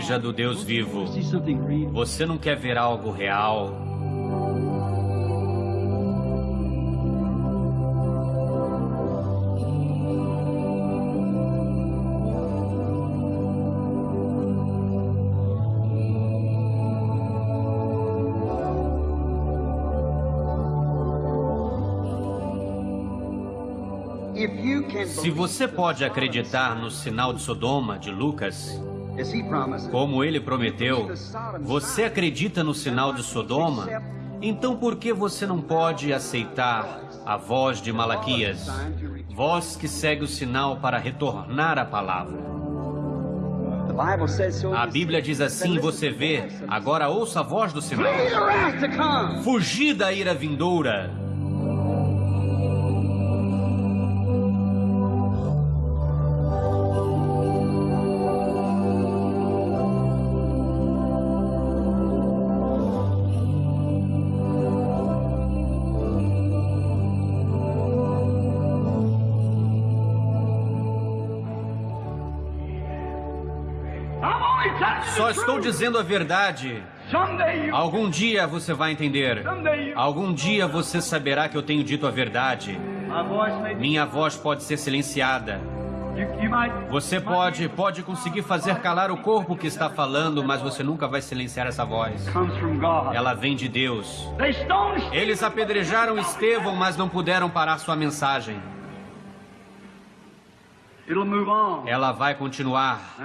Igreja do Deus Vivo, você não quer ver algo real? Se você pode acreditar no sinal de Sodoma de Lucas, como ele prometeu, você acredita no sinal de Sodoma? Então por que você não pode aceitar a voz de Malaquias, voz que segue o sinal para retornar à palavra? A Bíblia diz assim, você vê, agora ouça a voz do sinal. Fugir da ira vindoura. Só estou dizendo a verdade. Algum dia você vai entender. Algum dia você saberá que eu tenho dito a verdade. Minha voz pode ser silenciada. Você pode conseguir fazer calar o corpo que está falando, mas você nunca vai silenciar essa voz. Ela vem de Deus. Eles apedrejaram Estevão, mas não puderam parar sua mensagem. Ela vai continuar.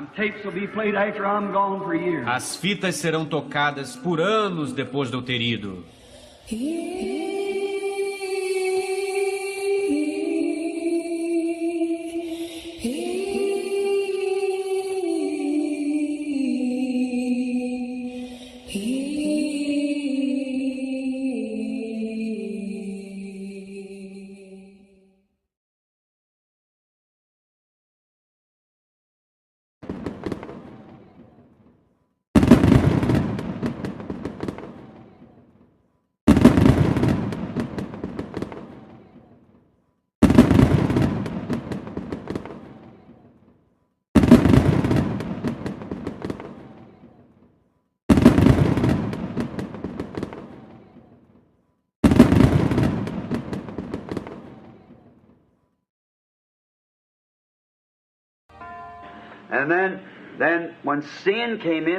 As fitas serão tocadas por anos depois de eu ter ido.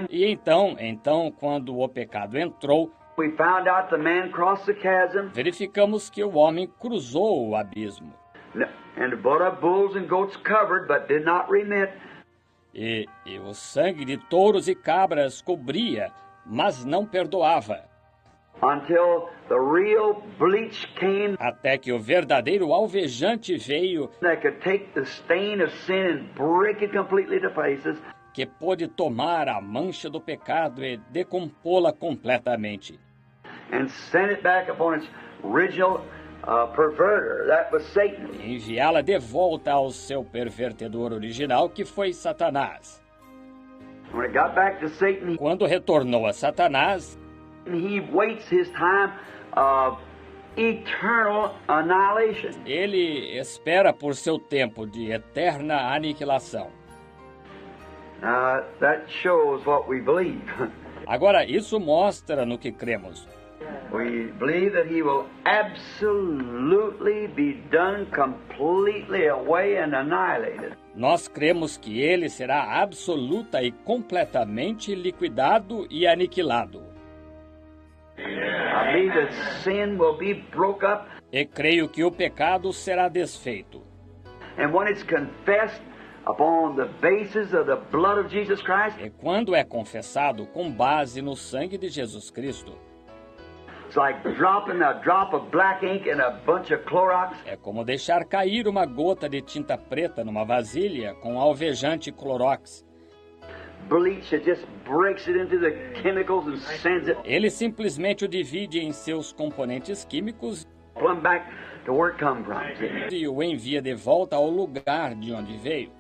E então, quando o pecado entrou, verificamos que o homem cruzou o abismo. E o sangue de touros e cabras cobria, mas não perdoava. Até que o verdadeiro alvejante veio, que pôde tomar a mancha do pecado e decompô-la completamente. E enviá-la de volta ao seu pervertedor original, que foi Satanás. Quando retornou a Satanás, ele espera por seu tempo de eterna aniquilação. Agora, isso mostra no que cremos. We believe that he will absolutely be done completely away and annihilated. Nós cremos que ele será absoluta e completamente liquidado e aniquilado. I believe that sin will be broke up. E creio que o pecado será desfeito. And when it's confessed upon the basis of the blood of Jesus Christ, e quando é confessado com base no sangue de Jesus Cristo, it's like dropping a drop of black ink in a bunch of Clorox. É como deixar cair uma gota de tinta preta numa vasilha com alvejante Clorox. Bleach, it just breaks it into the chemicals and sends it. Ele simplesmente o divide em seus componentes químicos Plumb back to where it come from. E o envia de volta ao lugar de onde veio.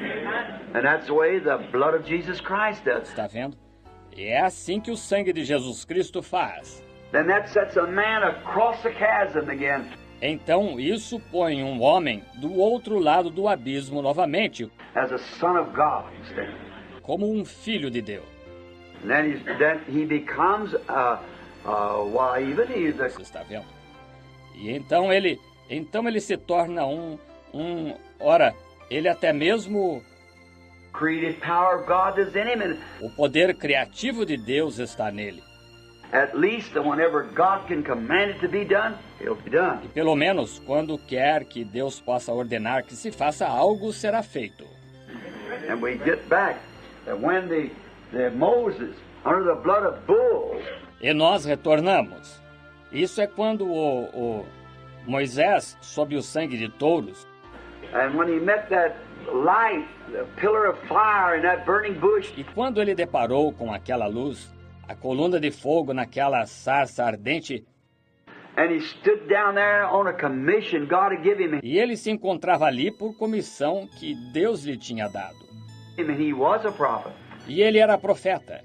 And that's the way the blood of Jesus Christ does. Está vendo? E é assim que o sangue de Jesus Cristo faz. Then that sets a man across the chasm again. Então isso põe um homem do outro lado do abismo novamente, As a son of God instead. como um filho de Deus. And then he becomes Você está vendo? E então ele se torna ora, ele até mesmo creative power of God is in him, and o poder criativo de Deus está nele. at least whenever God can command it to be done, it'll be done. E pelo menos quando quer que Deus possa ordenar que se faça algo, será feito. And we get back that when the Moses under the blood of bulls, E nós retornamos. Isso é quando o Moisés, sob o sangue de touros, and when he met that light, the pillar of fire in that burning bush, e quando ele deparou com aquela luz, a coluna de fogo naquela sarça ardente, and he stood down there on a commission God had given him, e ele se encontrava ali por comissão que Deus lhe tinha dado. and he was a prophet. E ele era profeta.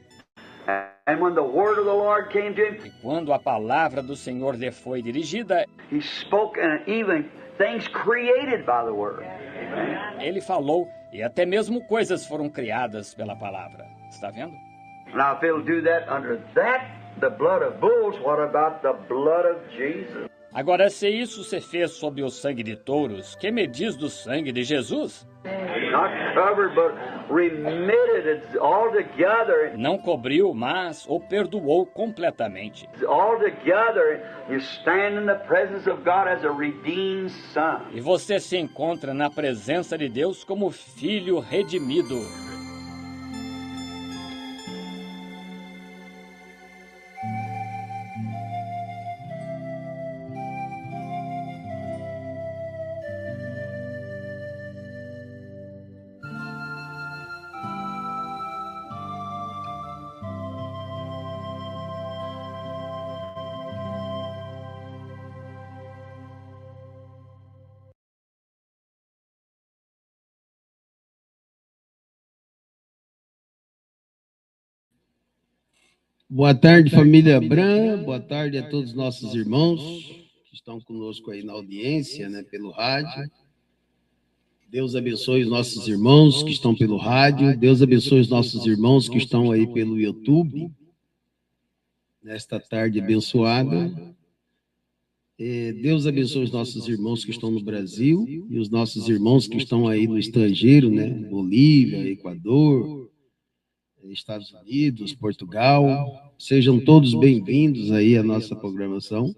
And when the word of the Lord came to him, E quando a palavra do Senhor lhe foi dirigida, he spoke, and even things created by the word. Amen. ele falou, e até mesmo coisas foram criadas pela palavra. Está vendo? Now, if it'll do that under the blood of bulls, what about the blood of Jesus? Agora, se isso se fez sob o sangue de touros, que me diz do sangue de Jesus? Not covered, but remitted. It's all together. Não cobriu, mas o perdoou completamente. It's all together. You stand in the presence of God as a redeemed son. E você se encontra na presença de Deus como filho redimido. Boa tarde, família Bran. Boa tarde a todos os nossos irmãos que estão conosco aí na audiência, né, pelo rádio. Deus abençoe os nossos irmãos que estão pelo rádio. Deus abençoe os nossos irmãos que estão aí pelo YouTube, nesta tarde abençoada. Deus abençoe os nossos irmãos que estão no Brasil e os nossos irmãos que estão aí no estrangeiro, né, Bolívia, Equador, Estados Unidos, Portugal. Sejam todos bem-vindos aí à nossa programação.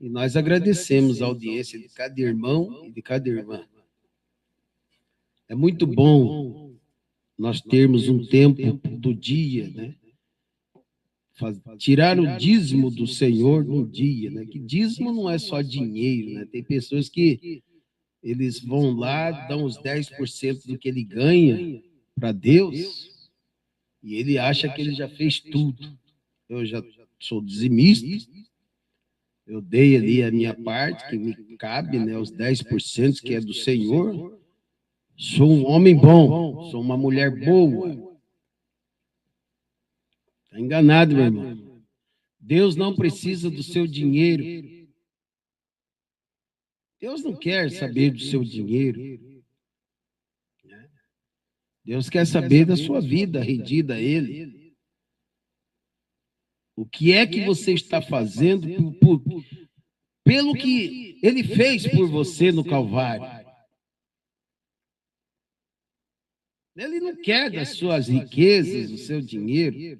E nós agradecemos a audiência de cada irmão e de cada irmã. É muito bom nós termos um tempo do dia, né? Tirar o dízimo do Senhor num dia, né? Que dízimo não é só dinheiro, né? Tem pessoas que eles vão lá, dão os 10% do que ele ganha para Deus, e ele acha que ele já fez tudo. Eu já sou dizimista, eu dei ali a minha parte, que me cabe, né, os 10% que é do Senhor. Sou um homem bom, sou uma mulher boa. Está enganado, meu irmão. Deus não precisa do seu dinheiro. Deus não quer saber do seu dinheiro. Deus quer saber da sua vida rendida a Ele. O que é que você está fazendo pelo que Ele fez por você no Calvário? Ele não quer das suas riquezas, do seu dinheiro.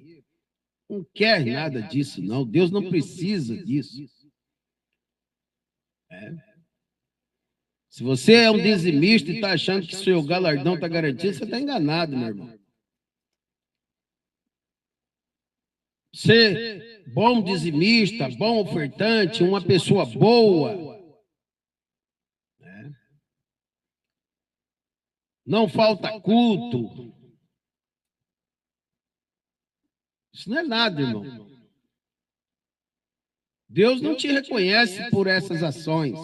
Não quer nada disso, não. Deus não precisa disso. Se você é um dizimista e está achando que seu galardão está garantido, você está enganado, meu irmão. Ser bom dizimista, bom ofertante, uma pessoa boa, né? Não falta culto. Isso não é nada, irmão. Deus não te reconhece por essas ações.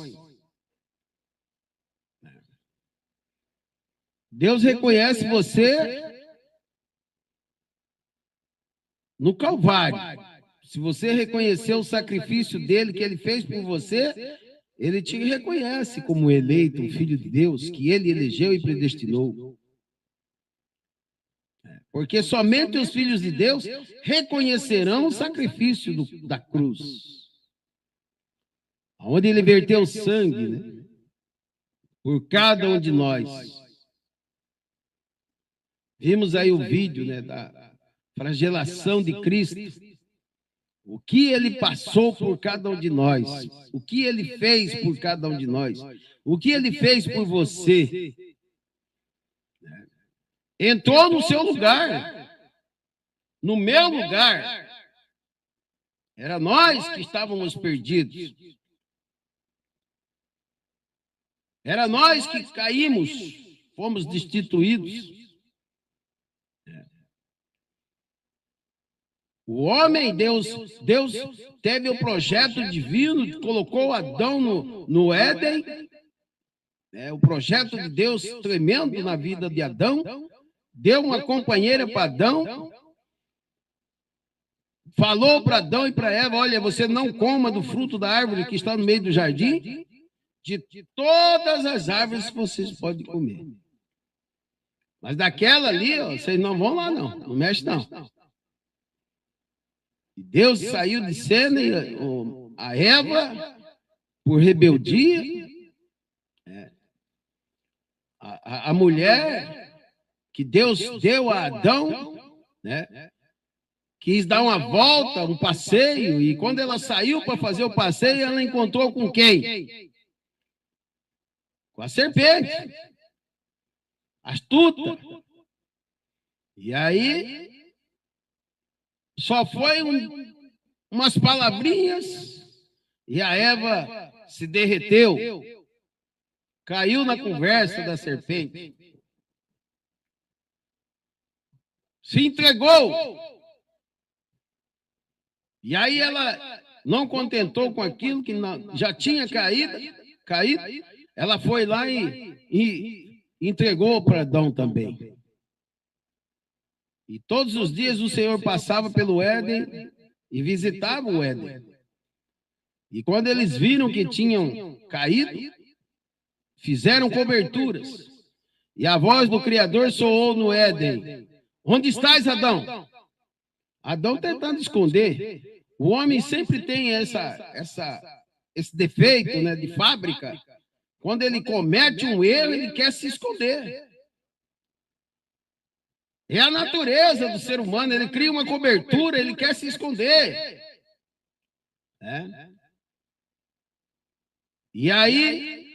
Deus reconhece você no Calvário. Se você reconhecer o sacrifício dele que ele fez por você, ele te reconhece como eleito, um filho de Deus, que ele elegeu e predestinou. Porque somente os filhos de Deus reconhecerão o sacrifício da cruz. Onde ele verteu sangue, né? Por cada um de nós. Vimos aí o vídeo, né, da flagelação de Cristo. O que ele passou por cada um de nós. O que ele fez por cada um de nós. O que ele fez por você. Entrou no seu lugar. No meu lugar. Era nós que estávamos perdidos. Era nós que caímos, fomos destituídos. O homem, Deus teve o projeto divino, colocou Adão no Éden. O projeto de Deus tremendo na vida de Adão. Deu uma companheira para Adão. Falou para Adão e para Eva, olha, você não coma do fruto da árvore que está no meio do jardim. De todas as árvores que vocês podem comer. Mas daquela ali, ó, vocês não vão lá, não. Não mexe, não. E Deus saiu de cena e a Eva, por rebeldia, a mulher que Deus deu a Adão, né, quis dar uma volta, um passeio, e quando ela saiu para fazer o passeio, ela encontrou com quem? Com a serpente, astuta. E aí, só foi umas palavrinhas, e a Eva se derreteu, caiu na conversa da serpente, se entregou. E aí ela não contentou com aquilo que já tinha caído, ela foi lá e entregou para Adão também. E todos os dias o Senhor passava pelo Éden e visitava o Éden. E quando eles viram que tinham caído, fizeram coberturas. E a voz do Criador soou no Éden. Onde estás, Adão? Adão tentando esconder. O homem sempre tem esse defeito, né, de fábrica. Quando ele comete um erro, ele quer se esconder. É a natureza do ser humano, ele cria uma cobertura, ele quer se esconder. E aí,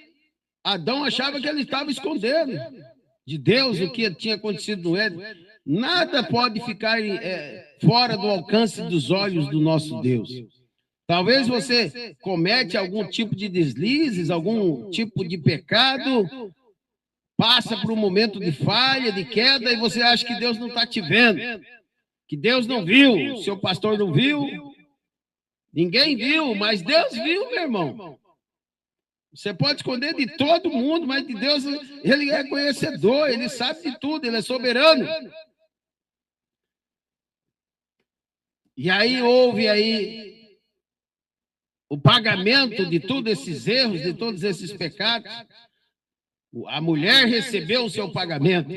Adão achava que ele estava escondendo de Deus o que tinha acontecido no Éden. Nada pode ficar fora do alcance dos olhos do nosso Deus. Talvez você comete algum tipo de deslizes, algum tipo de pecado, passa por um momento de falha, de queda, e você acha que Deus não está te vendo, que Deus não viu, seu pastor não viu, ninguém viu, mas Deus viu, meu irmão. Você pode esconder de todo mundo, mas de Deus, ele é conhecedor, ele sabe de tudo, ele é soberano. E aí houve o pagamento de todos esses erros, de todos esses pecados. A mulher recebeu o seu pagamento.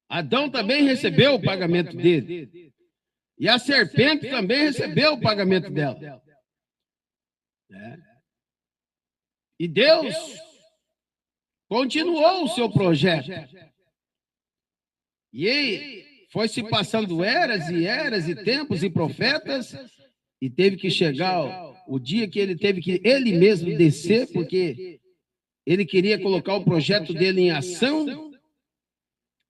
Adão também recebeu o pagamento dele. E a serpente também recebeu o pagamento dela. E Deus continuou o seu projeto. E aí foi se passando eras e tempos e profetas, e teve que chegar o dia que ele teve que ele mesmo descer, porque ele queria colocar o projeto dele em ação,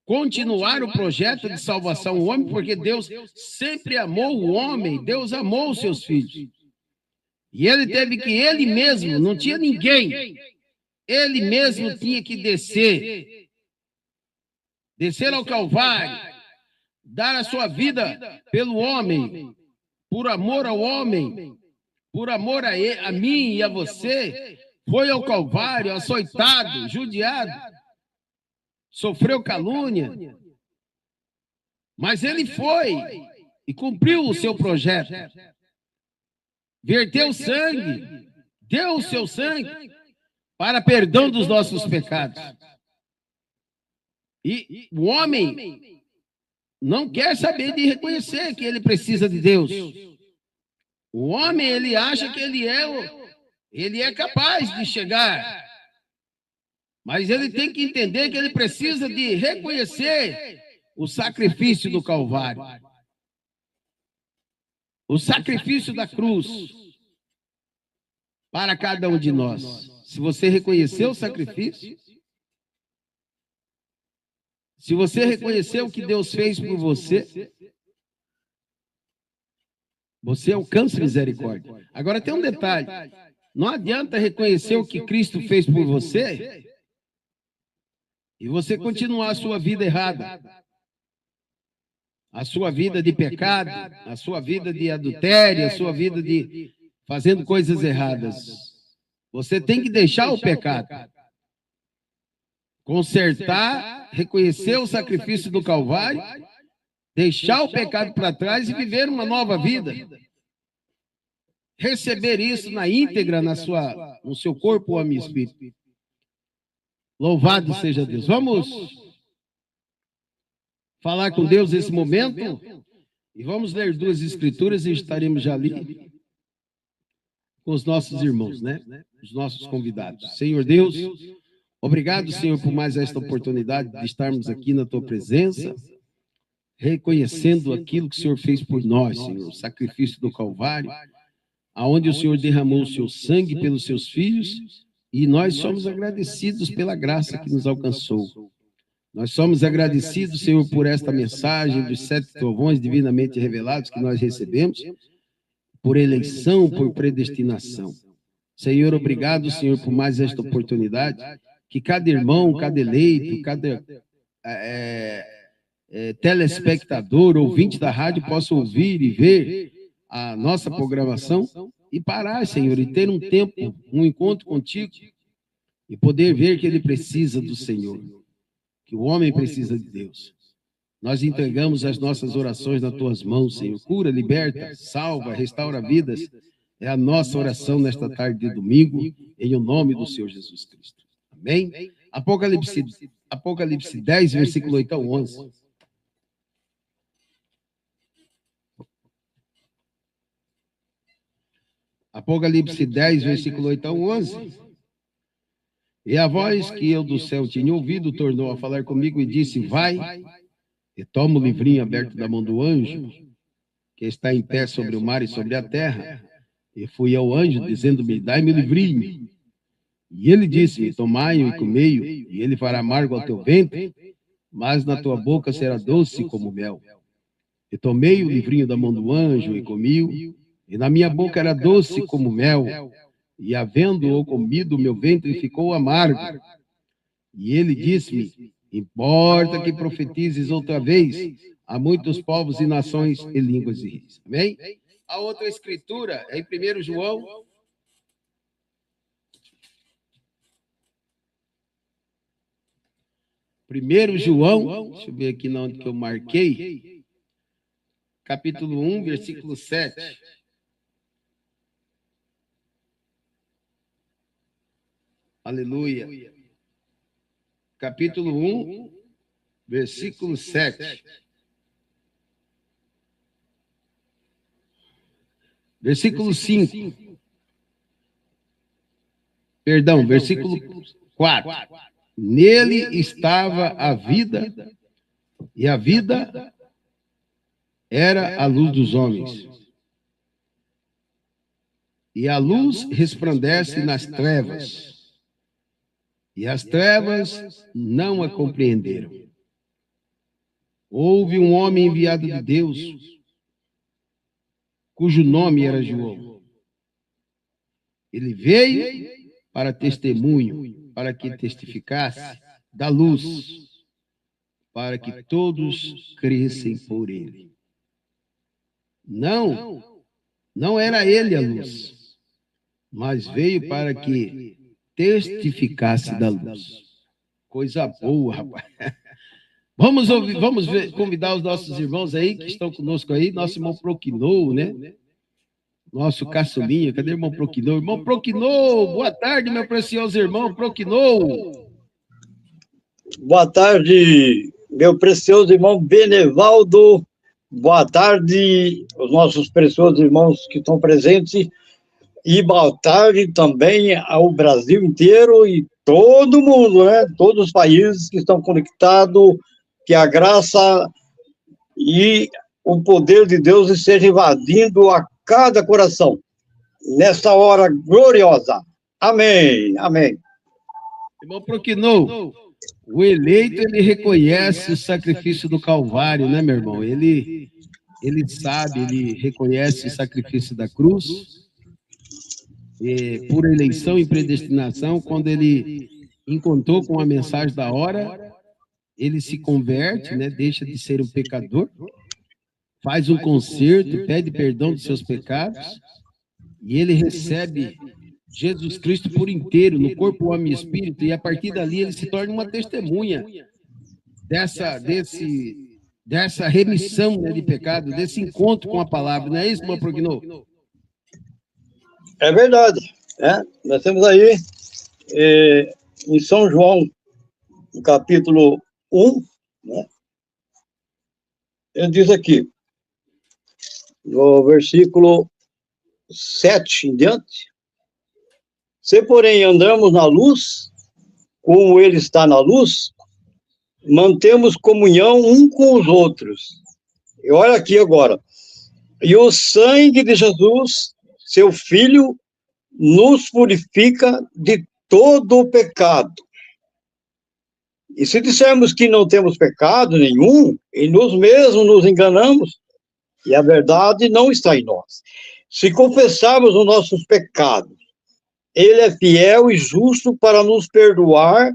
continuar o projeto de salvação do homem, porque Deus sempre amou o homem, Deus amou os seus filhos. E ele teve que, ele mesmo, não tinha ninguém, ele mesmo tinha que descer ao Calvário, dar a sua vida pelo homem, por amor ao homem, por amor a mim e a você, foi ao Calvário, açoitado, judiado, sofreu calúnia, mas ele foi e cumpriu o seu projeto, verteu sangue, deu o seu sangue para perdão dos nossos pecados. E o homem não quer saber de reconhecer que ele precisa de Deus. O homem, ele acha que ele é capaz de chegar. Mas ele tem que entender que ele precisa de reconhecer o sacrifício do Calvário. O sacrifício da cruz para cada um de nós. Se você reconhecer o sacrifício, se você reconhecer o que Deus fez por você, você alcança misericórdia. Agora tem um detalhe. Não adianta reconhecer o que Cristo fez por você e você continuar a sua vida errada. A sua vida de pecado, a sua vida de adultério, a sua vida de fazendo coisas erradas. Você tem que deixar o pecado. Consertar, reconhecer o sacrifício do Calvário, deixar o pecado para trás e viver uma nova vida. Receber isso na íntegra no seu corpo, alma e espírito. Louvado seja Deus. Vamos falar com Deus nesse momento e vamos ler 2 escrituras e estaremos já ali com os nossos irmãos, né? Os nossos convidados. Senhor Deus, obrigado, Senhor, por mais esta oportunidade de estarmos aqui na tua presença, reconhecendo aquilo que o Senhor fez por nós, Senhor, o sacrifício do Calvário, aonde o Senhor derramou o seu sangue pelos seus filhos, e nós somos agradecidos pela graça que nos alcançou. Nós somos agradecidos, Senhor, por esta mensagem dos 7 trovões divinamente revelados que nós recebemos, por eleição, por predestinação. Senhor, obrigado, Senhor, por mais esta oportunidade, que cada irmão, cada eleito, cada telespectador, ouvinte da rádio possa ouvir e ver a nossa programação e parar, Senhor, e ter um tempo, um encontro contigo e poder ver que ele precisa do Senhor, que o homem precisa de Deus. Nós entregamos as nossas orações nas tuas mãos, Senhor. Cura, liberta, salva, restaura vidas. É a nossa oração nesta tarde de domingo, em o nome do Senhor Jesus Cristo. Amém? Apocalipse 10, versículo 8 a 11. Apocalipse 10, versículo 8 a 11. E a voz que eu do céu tinha ouvido tornou a falar comigo e disse: vai e toma o livrinho aberto da mão do anjo, que está em pé sobre o mar e sobre a terra. E fui ao anjo, dizendo-me: dai-me o livrinho. E ele disse-me: tomai-o e comei-o, e ele fará amargo ao teu ventre, mas na tua boca será doce como mel. E tomei o livrinho da mão do anjo e comi-o, e na minha boca era doce como mel, e havendo-o comido, meu ventre ficou amargo. E ele disse-me: importa que profetizes outra vez a muitos povos e nações e línguas e reis. Amém? A outra escritura é em 1 João. Primeiro João, deixa eu ver aqui onde que eu marquei, capítulo 1, versículo 7. Aleluia. Capítulo 1, versículo 7. Versículo 5. Perdão, versículo 4. Nele estava a vida, e a vida era a luz dos homens. E a luz resplandece nas trevas, e as trevas não a compreenderam. Houve um homem enviado de Deus, cujo nome era João. Ele veio para testemunho, para que testificasse da luz, para que todos crescem por ele. Não era ele a luz, mas veio para que testificasse da luz. Coisa boa, rapaz. Vamos convidar os nossos irmãos aí, que estão conosco aí, nosso irmão Proquinou, né? Nosso caçulinha, cadê o irmão Proquinou? Irmão Proquinou, boa tarde, meu precioso irmão Proquinou. Boa tarde, meu precioso irmão Benevaldo. Boa tarde, os nossos preciosos irmãos que estão presentes. E boa tarde também ao Brasil inteiro e todo mundo, né? Todos os países que estão conectados. Que a graça e o poder de Deus esteja invadindo a cada coração. Nesta hora gloriosa. Amém, amém. Irmão Proquinô, o eleito, ele reconhece o sacrifício do Calvário, né, meu irmão? Ele sabe, ele reconhece o sacrifício da cruz, por eleição e predestinação. Quando ele encontrou com a mensagem da hora, ele se converte, né, deixa de ser um pecador, faz um conserto, pede perdão dos seus pecados, e ele recebe Jesus Cristo por inteiro, no corpo, alma e espírito, e a partir dali ele se torna uma testemunha dessa remissão, né, de pecado, desse encontro com a palavra. Não é isso, irmão Proquinô? É verdade. Né? Nós temos aí, em São João, no capítulo 1, né? Ele diz aqui, no versículo 7 em diante: se, porém, andamos na luz, como ele está na luz, mantemos comunhão um com os outros. E olha aqui agora. E o sangue de Jesus, seu Filho, nos purifica de todo o pecado. E se dissermos que não temos pecado nenhum, e nós mesmos nos enganamos, e a verdade não está em nós. Se confessarmos os nossos pecados, ele é fiel e justo para nos perdoar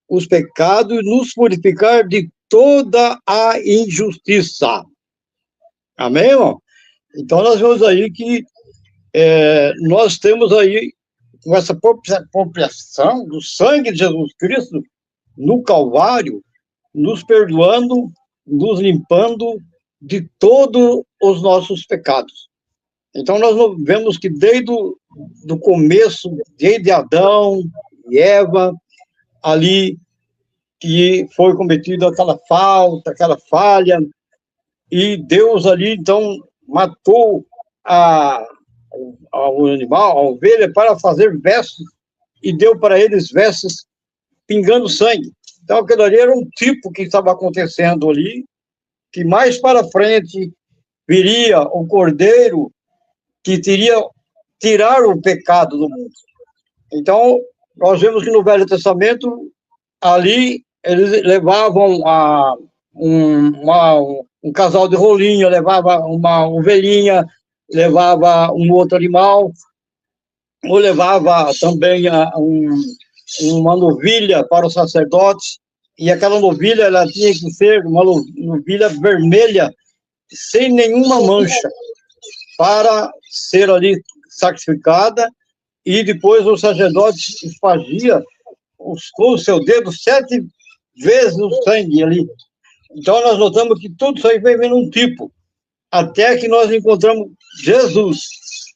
os pecados e nos purificar de toda a injustiça. Amém, irmão? Então, nós vemos aí que nós temos aí, com essa apropriação do sangue de Jesus Cristo no Calvário, nos perdoando, nos limpando de todos os nossos pecados. Então, nós vemos que desde do começo, desde Adão e Eva, ali, que foi cometido aquela falta, aquela falha, e Deus ali, então, matou o animal, a ovelha, para fazer vestes, e deu para eles vestes pingando sangue. Então, aquilo ali era um tipo que estava acontecendo ali, que mais para frente viria o Cordeiro, que teria tirar o pecado do mundo. Então, nós vemos que no Velho Testamento, ali, eles levavam um casal de rolinho, levava uma ovelhinha, levava um outro animal, ou levava também uma novilha para os sacerdotes, e aquela novilha, ela tinha que ser uma novilha vermelha, sem nenhuma mancha, para ser ali sacrificada, e depois o sacerdote esfagia com o seu dedo 7 vezes o sangue ali. Então, nós notamos que tudo isso aí vem vendo um tipo, até que nós encontramos Jesus,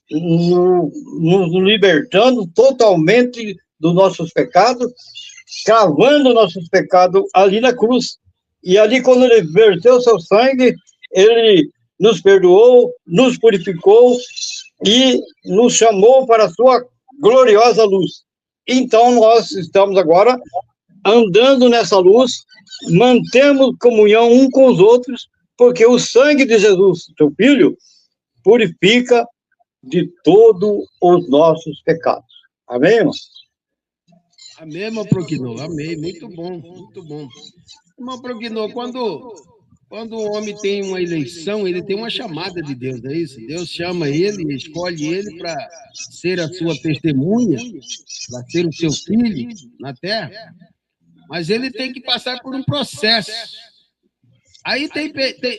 nos libertando totalmente dos nossos pecados, cravando nossos pecados ali na cruz. E ali, quando ele verteu seu sangue, ele nos perdoou, nos purificou e nos chamou para a sua gloriosa luz. Então, nós estamos agora andando nessa luz, mantemos comunhão um com os outros, porque o sangue de Jesus, seu Filho, purifica de todos os nossos pecados. Amém, irmão? Amém, irmão Proquinô, amém, muito bom, muito bom. Irmão Proquinô, quando o homem tem uma eleição, ele tem uma chamada de Deus, não é isso? Deus chama ele, escolhe ele para ser a sua testemunha, para ser o seu filho na terra, mas ele tem que passar por um processo. Aí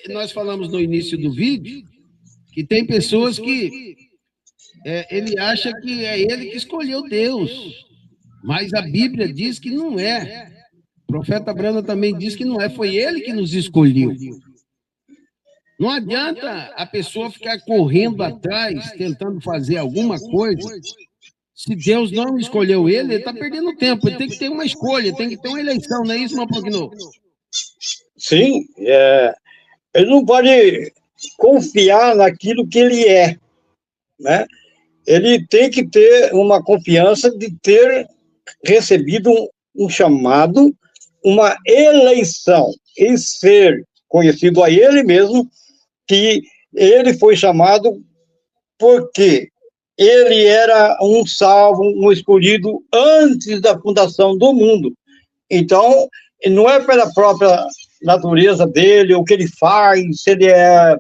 nós falamos no início do vídeo que tem pessoas que ele acha que é ele que escolheu Deus, mas a Bíblia diz que não é. O profeta Branham também diz que não é, foi ele que nos escolheu. Não adianta a pessoa ficar correndo atrás, tentando fazer alguma coisa, Se Deus não escolheu ele está perdendo tempo. Ele tem que ter uma escolha, tem que ter uma eleição, não é isso, irmão Proquinô? Sim, ele não pode confiar naquilo que ele é, né? Ele tem que ter uma confiança de ter recebido um chamado, uma eleição, e ser conhecido a ele mesmo que ele foi chamado porque ele era um salvo, um escolhido antes da fundação do mundo. Então, não é pela própria natureza dele, o que ele faz, se ele é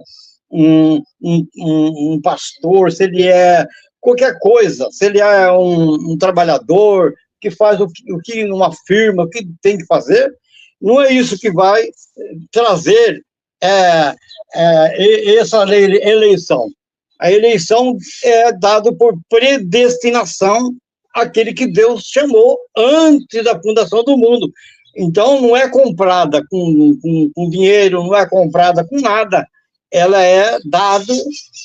um pastor, se ele é qualquer coisa, se ele é um trabalhador que faz o que uma firma, o que tem que fazer, não é isso que vai trazer essa eleição. A eleição é dada por predestinação àquele que Deus chamou antes da fundação do mundo. Então, não é comprada com dinheiro, não é comprada com nada. Ela é dada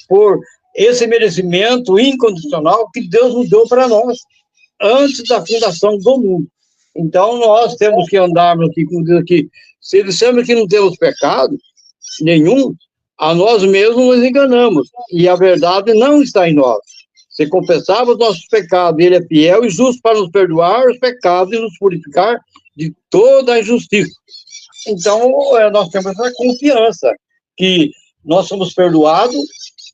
por esse merecimento incondicional que Deus nos deu para nós antes da fundação do mundo. Então, nós temos que andarmos aqui, como diz aqui, se dissemos que não temos pecado nenhum, a nós mesmos nos enganamos, e a verdade não está em nós. Se confessarmos nossos pecados, ele é fiel e justo para nos perdoar os pecados e nos purificar de toda a injustiça. Então, nós temos essa confiança que nós somos perdoados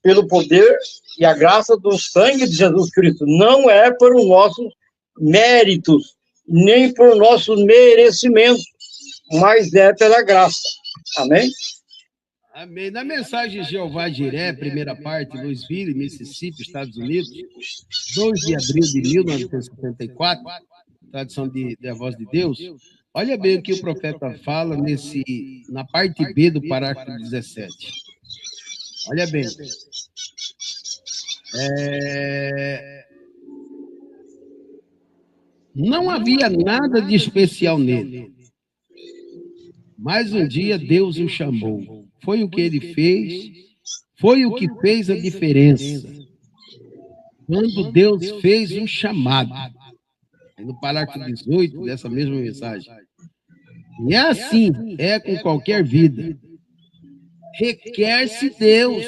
pelo poder e a graça do sangue de Jesus Cristo. Não é por nossos méritos, nem por nossos merecimentos, mas é pela graça. Amém? Amém. Na mensagem de Jeová Jiré, primeira parte, Louisville, Mississippi, Estados Unidos, 2 de abril de 1974, tradução da Voz de Deus, olha bem o que o profeta fala na parte B do parágrafo 17. Olha bem. Não havia nada de especial nele. Mas um dia Deus o chamou. Foi o que ele fez, foi o que fez a diferença. Quando Deus fez um chamado. No parágrafo 18 dessa mesma mensagem. E é assim, é com qualquer vida. Requer-se Deus.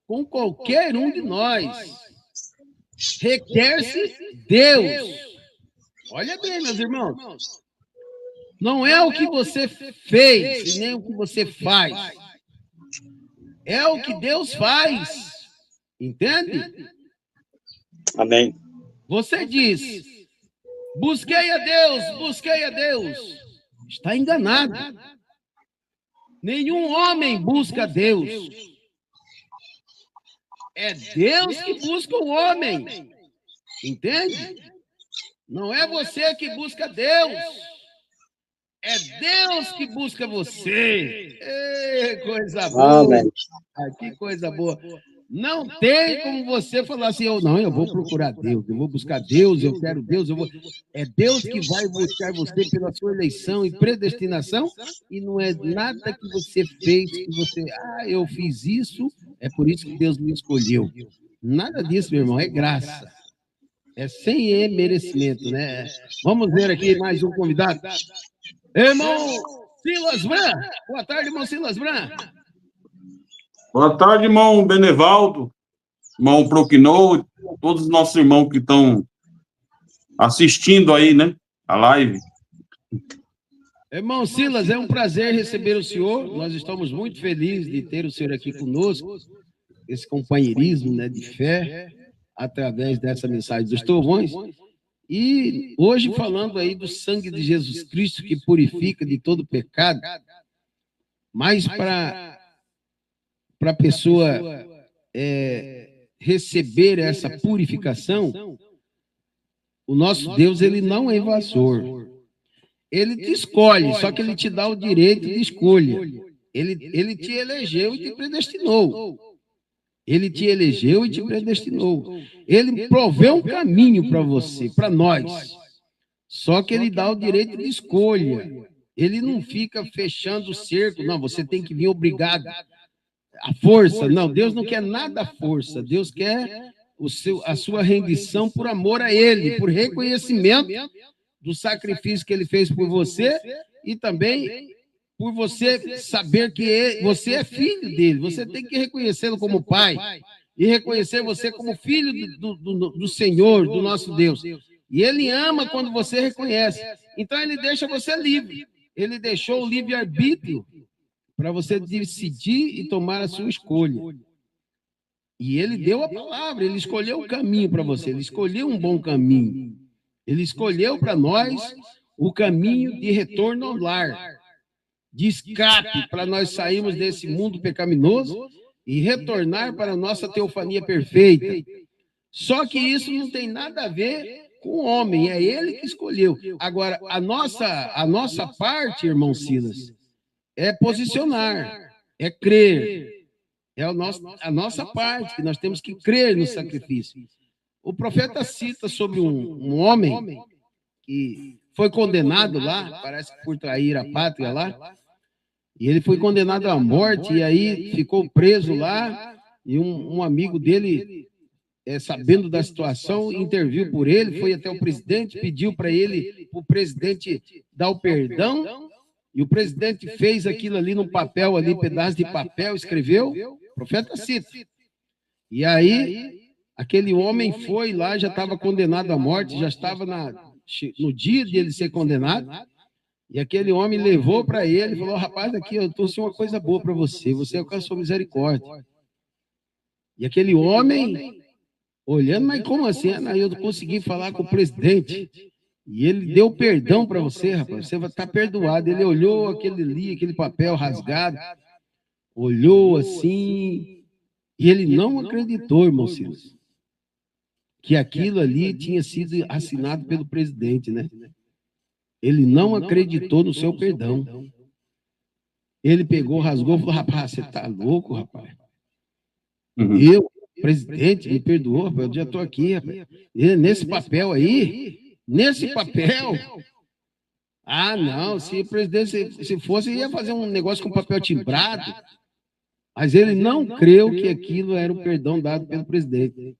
Com qualquer um de nós. Requer-se Deus. Olha bem, meus irmãos. Não é o que você fez, nem o que você faz. É o que Deus faz. Entende? Amém. Você diz, busquei a Deus, busquei a Deus. Está enganado. Nenhum homem busca a Deus. É Deus que busca o homem. Entende? Não é você que busca Deus. É Deus que busca você. Ei, coisa boa. Amém. Que coisa boa. Não tem como você falar assim, eu vou procurar Deus, eu vou buscar Deus, eu quero Deus, eu vou... É Deus que vai buscar você pela sua eleição e predestinação, e não é nada que você fez, que você, eu fiz isso, é por isso que Deus me escolheu. Nada disso, meu irmão, é graça. É sem merecimento, né? Vamos ver aqui mais um convidado. Irmão Silas Bran. Boa tarde, irmão Silas Bran. Boa tarde, irmão Benevaldo, irmão Proquinô, todos os nossos irmãos que estão assistindo aí, né, a live. Irmão Silas, é um prazer receber o senhor. Nós estamos muito felizes de ter o senhor aqui conosco, esse companheirismo, né, de fé, através dessa mensagem dos trovões. E hoje falando aí do sangue de Jesus Cristo que purifica de todo pecado, mas para a pessoa receber essa purificação, o nosso Deus, ele não é invasor. Ele te escolhe, só que ele te dá o direito de escolha. Ele te elegeu e te predestinou. Ele te elegeu e te predestinou. Ele proveu um caminho para você, para nós. Só que ele dá o direito de escolha. Ele não fica fechando o cerco. Não, você tem que vir obrigado. A força. Não, Deus não quer nada à força. Deus quer a sua rendição por amor a ele, por reconhecimento do sacrifício que ele fez por você e também por você saber que você é filho dele. Você tem que reconhecê-lo como pai e reconhecer você como filho do Senhor, do nosso Deus. E ele ama quando você reconhece. Então, ele deixa você livre. Ele deixou o livre-arbítrio para você decidir e tomar a sua escolha. E ele deu a palavra, ele escolheu o caminho para você, ele escolheu um bom caminho. Ele escolheu para nós o caminho de retorno ao lar, de escape, para nós sairmos desse mundo pecaminoso e retornar para a nossa teofania perfeita. Só que isso não tem nada a ver com o homem, é ele que escolheu. Agora, a nossa parte, irmão Silas, é posicionar, é crer. É a nossa parte, que nós temos que crer no sacrifício. O profeta cita sobre um homem que foi condenado lá, parece que por trair a pátria lá, e ele foi condenado à morte, e aí ficou preso lá, e um amigo dele, sabendo da situação, interviu por ele, foi até o presidente, pediu para ele, o presidente dar o perdão, e o presidente fez aquilo ali num papel, ali, pedaço de papel, escreveu, o profeta cita. E aí, aquele homem foi lá, já estava condenado à morte, já estava no dia de ele ser condenado, e aquele homem levou para ele e falou: rapaz, aqui eu trouxe uma coisa boa para você, você alcançou misericórdia. E aquele homem, olhando, mas como assim? Eu não consegui falar com o presidente. E ele deu perdão para você, rapaz, você vai estar perdoado. Ele olhou aquele papel rasgado, olhou assim, e ele não acreditou, irmão Silas, que aquilo ali tinha sido assinado pelo presidente, né? Ele não acreditou no seu perdão. Ele pegou, rasgou e falou: rapaz, você está louco, rapaz? Eu, presidente, me perdoou, rapaz, eu já estou aqui, rapaz. E nesse papel aí, nesse papel... Ah, não, se o presidente, se fosse, ia fazer um negócio com papel timbrado. Mas ele não creu que aquilo era o perdão dado pelo presidente.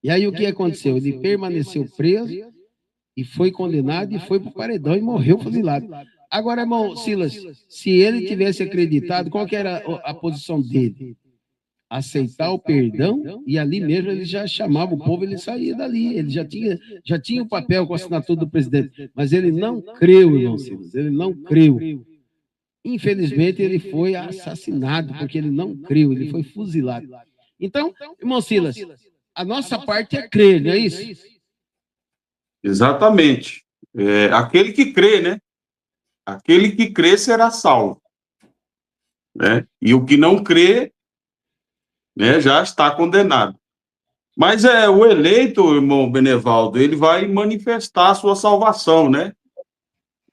E aí o que aconteceu? Ele permaneceu preso e foi condenado e foi para o paredão e morreu fuzilado. Agora, irmão Silas, se ele tivesse acreditado, qual que era a posição dele? Aceitar o perdão, e ali mesmo ele já chamava o povo, ele saía dali, ele já tinha o papel com a assinatura do presidente, mas ele não creu, irmão Silas, ele não creu. Infelizmente, ele foi assassinado, porque ele não creu, ele foi fuzilado. Então, irmão Silas, a nossa parte é crer, não é isso? Exatamente. Aquele que crê, né? Aquele que crê será salvo. Né? E o que não crê, né, já está condenado. Mas o eleito, irmão Benevaldo, ele vai manifestar a sua salvação, né?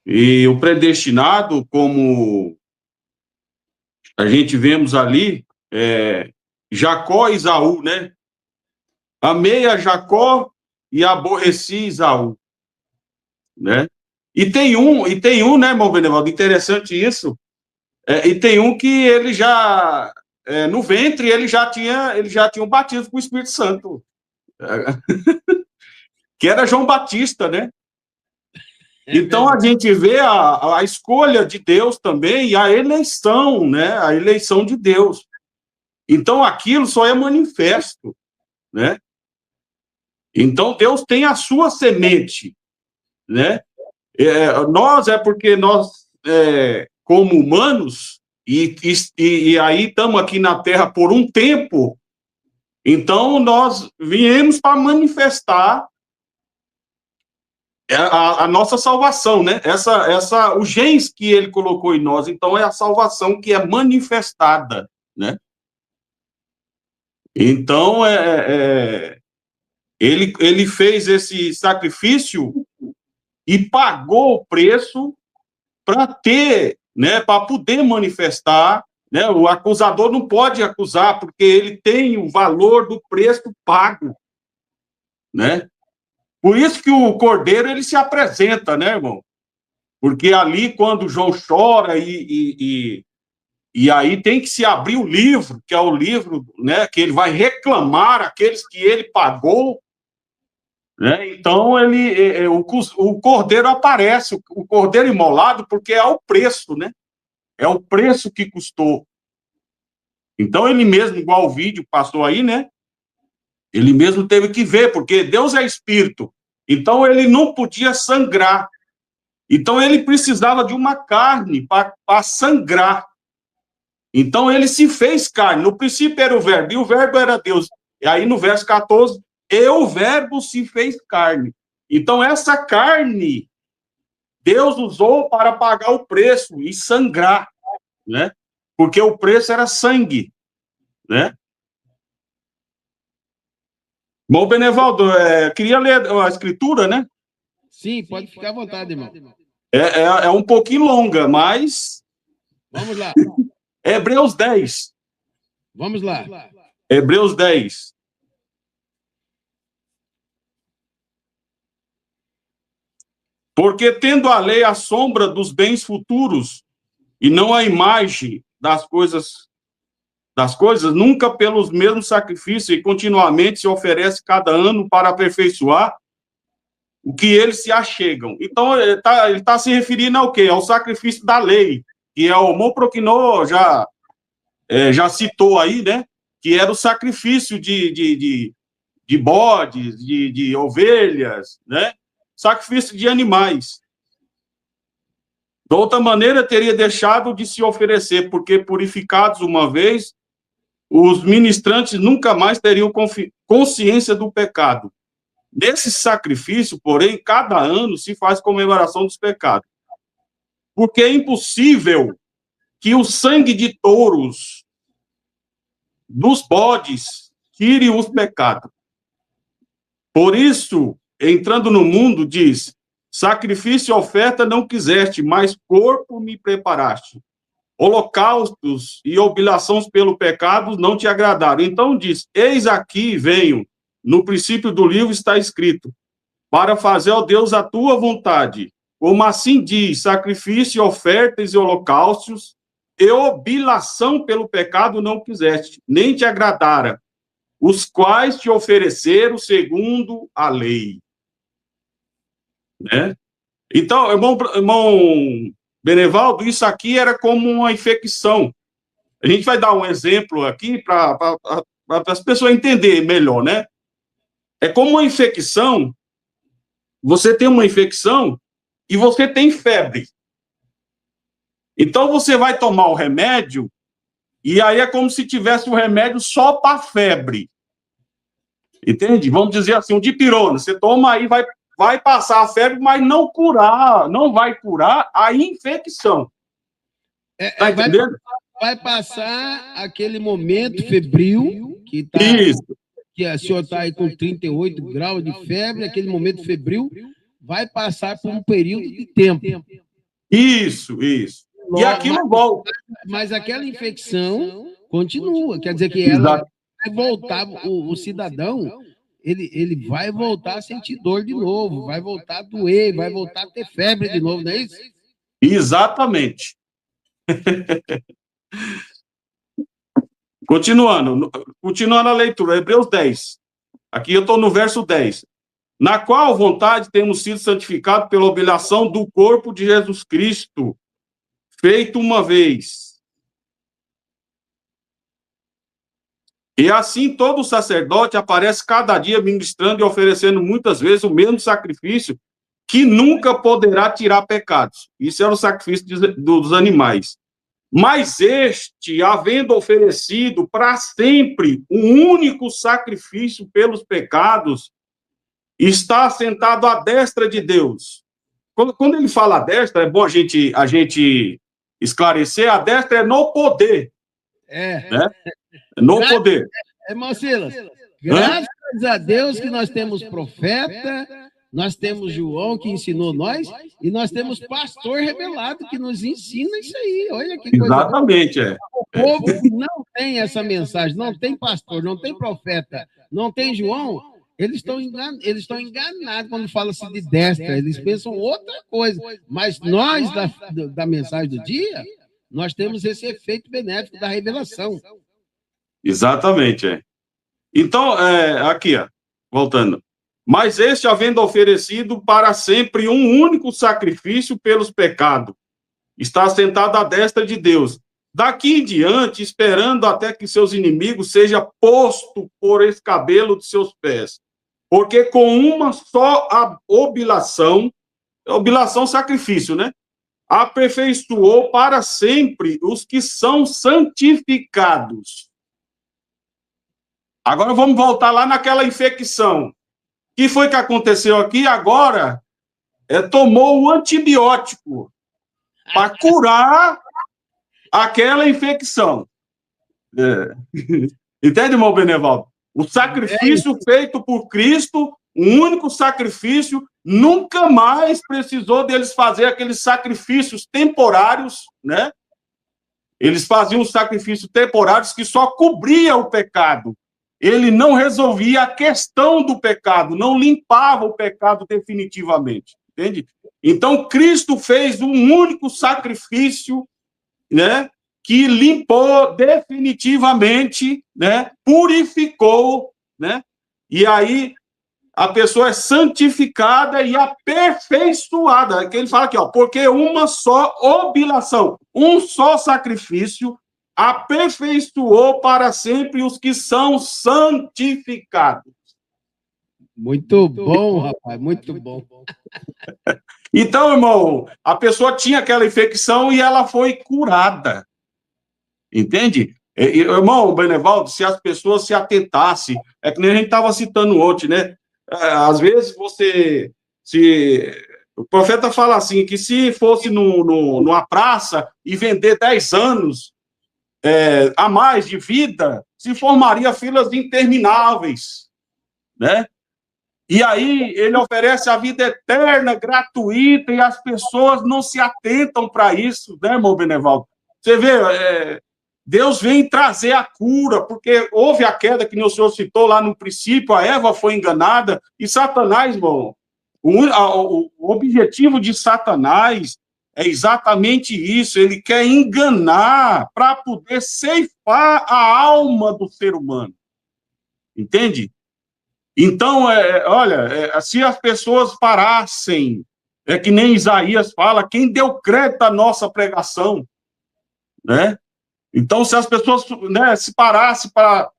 E o predestinado, como a gente vemos ali, Jacó e Esaú, né? Amei a Jacó e aborreci Esaú, né? E tem um, né, irmão Benevaldo, interessante isso, e tem um que ele já, no ventre, ele já tinha um batismo com o Espírito Santo, que era João Batista, né? Então, a gente vê a escolha de Deus também e a eleição, né? A eleição de Deus. Então, aquilo só é manifesto, né? Então, Deus tem a sua semente, né? Porque nós, como humanos, e aí estamos aqui na Terra por um tempo, então nós viemos para manifestar a nossa salvação, né? Os genes que ele colocou em nós, então é a salvação que é manifestada, né? Então, ele fez esse sacrifício e pagou o preço para ter, né? Para poder manifestar, né? O acusador não pode acusar porque ele tem o valor do preço pago, né? Por isso que o Cordeiro, ele se apresenta, né, irmão? Porque ali, quando João chora e E aí tem que se abrir o livro, que é o livro, né, que ele vai reclamar aqueles que ele pagou, né? Então o cordeiro aparece, o cordeiro imolado, porque é o preço, né? É o preço que custou. Então ele mesmo, igual o vídeo passou aí, né? Ele mesmo teve que ver, porque Deus é espírito. Então ele não podia sangrar. Então ele precisava de uma carne para sangrar. Então ele se fez carne. No princípio era o verbo, e o verbo era Deus. E aí no verso 14, e o verbo se fez carne. Então essa carne, Deus usou para pagar o preço e sangrar, né? Porque o preço era sangue, né? Bom, Benevaldo, queria ler a escritura, né? Sim, pode ficar à vontade, irmão. É um pouquinho longa, mas... Vamos lá. Hebreus 10. Vamos lá. Hebreus 10. Porque tendo a lei a sombra dos bens futuros, e não a imagem das coisas, nunca pelos mesmos sacrifícios, e continuamente se oferece cada ano para aperfeiçoar o que eles se achegam. Então, ele tá se referindo ao quê? Ao sacrifício da lei, que é o Moproquinô já citou aí, né? Que era o sacrifício de bodes, de ovelhas, né? Sacrifício de animais. De outra maneira, teria deixado de se oferecer, porque purificados uma vez, os ministrantes nunca mais teriam consciência do pecado. Nesse sacrifício, porém, cada ano se faz comemoração dos pecados. Porque é impossível que o sangue de touros, dos bodes, tire os pecados. Por isso, entrando no mundo, diz: sacrifício e oferta não quiseste, mas corpo me preparaste. Holocaustos e oblações pelo pecado não te agradaram. Então diz: eis aqui venho. No princípio do livro está escrito: para fazer, ó Deus, a tua vontade. Como assim diz: sacrifício, ofertas e holocaustos e oblação pelo pecado não quiseste, nem te agradara, os quais te ofereceram segundo a lei. Né? Então, irmão Benevaldo, isso aqui era como uma infecção. A gente vai dar um exemplo aqui para as pessoas entenderem melhor, né? É como uma infecção. Você tem uma infecção e você tem febre. Então, você vai tomar o remédio e aí é como se tivesse o remédio só para febre. Entende? Vamos dizer assim, um dipirona. Você toma aí, vai passar a febre, mas não vai curar a infecção. Tá entendendo? Vai passar aquele momento febril que tá... Isso. Que a senhora está aí com 38 graus de febre, aquele momento febril, vai passar por um período de tempo. Isso. E aquilo volta. Mas aquela infecção continua, quer dizer que ela vai voltar, o cidadão, ele vai voltar a sentir dor de novo, vai voltar a doer, vai voltar a ter febre de novo, não é isso? Exatamente. Continuando a leitura, Hebreus 10. Aqui eu estou no verso 10. Na qual vontade temos sido santificados pela oblação do corpo de Jesus Cristo, feito uma vez. E assim todo sacerdote aparece cada dia ministrando e oferecendo muitas vezes o mesmo sacrifício, que nunca poderá tirar pecados. Isso era o sacrifício dos animais. Mas este, havendo oferecido para sempre um único sacrifício pelos pecados, está sentado à destra de Deus. Quando ele fala à destra, é bom a gente esclarecer, a destra é no poder. Né? No poder. Irmão Silas, graças a Deus que nós temos profeta, nós temos João que ensinou nós, e nós temos pastor revelado que nos ensina isso aí. Olha que coisa. Exatamente, O povo não tem essa mensagem, não tem pastor, não tem profeta, não tem João. Eles estão enganados quando falam-se de destra, eles pensam outra coisa. Mas nós, da mensagem do dia, nós temos esse efeito benéfico da revelação. Exatamente, é. Então, aqui, ó, voltando. Mas este, havendo oferecido para sempre um único sacrifício pelos pecados, está sentado à destra de Deus. Daqui em diante, esperando até que seus inimigos seja posto por escabelo de seus pés. Porque com uma só oblação, sacrifício, né? Aperfeiçoou para sempre os que são santificados. Agora vamos voltar lá naquela infecção. O que foi que aconteceu aqui? Agora tomou o antibiótico para curar aquela infecção. Entende, irmão Benevaldo? O sacrifício feito por Cristo, um único sacrifício, nunca mais precisou deles fazer aqueles sacrifícios temporários, né? Eles faziam sacrifícios temporários que só cobria o pecado. Ele não resolvia a questão do pecado, não limpava o pecado definitivamente, entende? Então, Cristo fez um único sacrifício, né, que limpou definitivamente, né, purificou, né, e aí a pessoa é santificada e aperfeiçoada, que ele fala aqui, ó, porque uma só oblação, um só sacrifício, aperfeiçoou para sempre os que são santificados. Muito bom, rapaz, muito bom. Então, irmão, a pessoa tinha aquela infecção e ela foi curada. Entende? Irmão Benevaldo, se as pessoas se atentassem, é que nem a gente estava citando ontem, né? Às vezes o profeta fala assim, que se fosse numa praça e vender 10 anos a mais de vida, se formaria filas intermináveis, né? E aí ele oferece a vida eterna, gratuita, e as pessoas não se atentam para isso, né, irmão Benevaldo? Você vê, Deus vem trazer a cura, porque houve a queda que o senhor citou lá no princípio, a Eva foi enganada, e Satanás, irmão, o objetivo de Satanás é exatamente isso, ele quer enganar para poder ceifar a alma do ser humano, entende? Então, olha, se as pessoas parassem, que nem Isaías fala, quem deu crédito à nossa pregação, né? Então, se as pessoas, né, se parassem para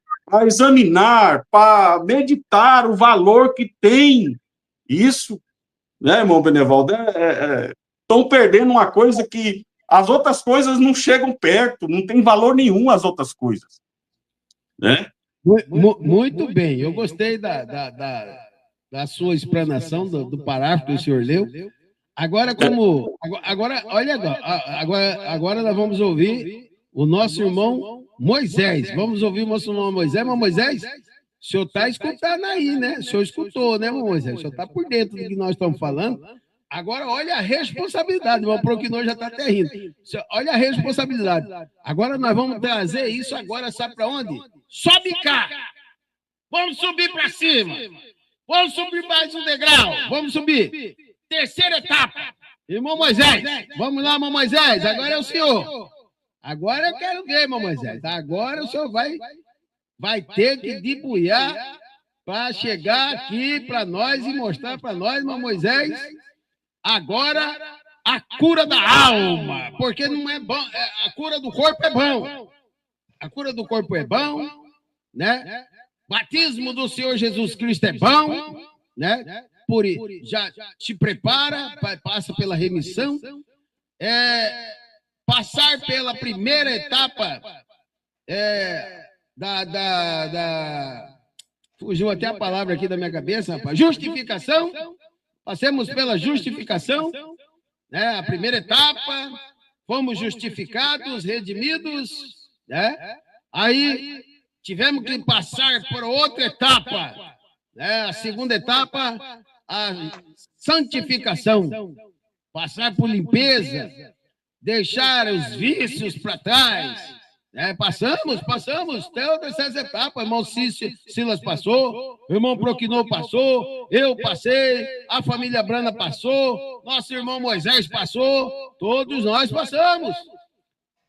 examinar, para meditar o valor que tem isso, né, irmão Benevaldo, estão perdendo uma coisa que as outras coisas não chegam perto, não tem valor nenhum as outras coisas, né? Muito bem, eu gostei da sua explanação, do parágrafo que o senhor leu. Agora, agora nós vamos ouvir o nosso irmão Moisés. Vamos ouvir o nosso irmão Moisés. Mas, Moisés, o senhor está escutando aí, né? O senhor escutou, né, Moisés? O senhor está por dentro do que nós estamos falando. Agora, olha a responsabilidade. O Proquinor já está até rindo. Olha a responsabilidade. Agora nós vamos trazer isso agora, sabe para onde? Sobe cá! Vamos subir para cima! Vamos subir mais um degrau! Vamos subir! Terceira etapa! Irmão Moisés! Vamos lá, irmão Moisés! Agora é o senhor! Agora eu quero ver, irmão Moisés! Agora o senhor vai ter que debulhar para chegar aqui para nós e mostrar para nós, irmão Moisés, agora a cura da alma! Porque não é bom, a cura do corpo é bom! A cura do corpo é bom, né? Batismo do Senhor Jesus Cristo é bom, né? Já te prepara, passa pela remissão, passar pela primeira etapa fugiu até a palavra aqui da minha cabeça, rapaz. Justificação. Passemos pela justificação, né? A primeira etapa, fomos justificados, redimidos, né? Aí tivemos que passar por outra etapa, né? A segunda etapa, a santificação, passar por limpeza, deixar os vícios para trás, né? Passamos todas essas etapas. Irmão Silas passou, o irmão Proquinor passou, eu passei, a família Brana passou, nosso irmão Moisés passou, todos nós passamos.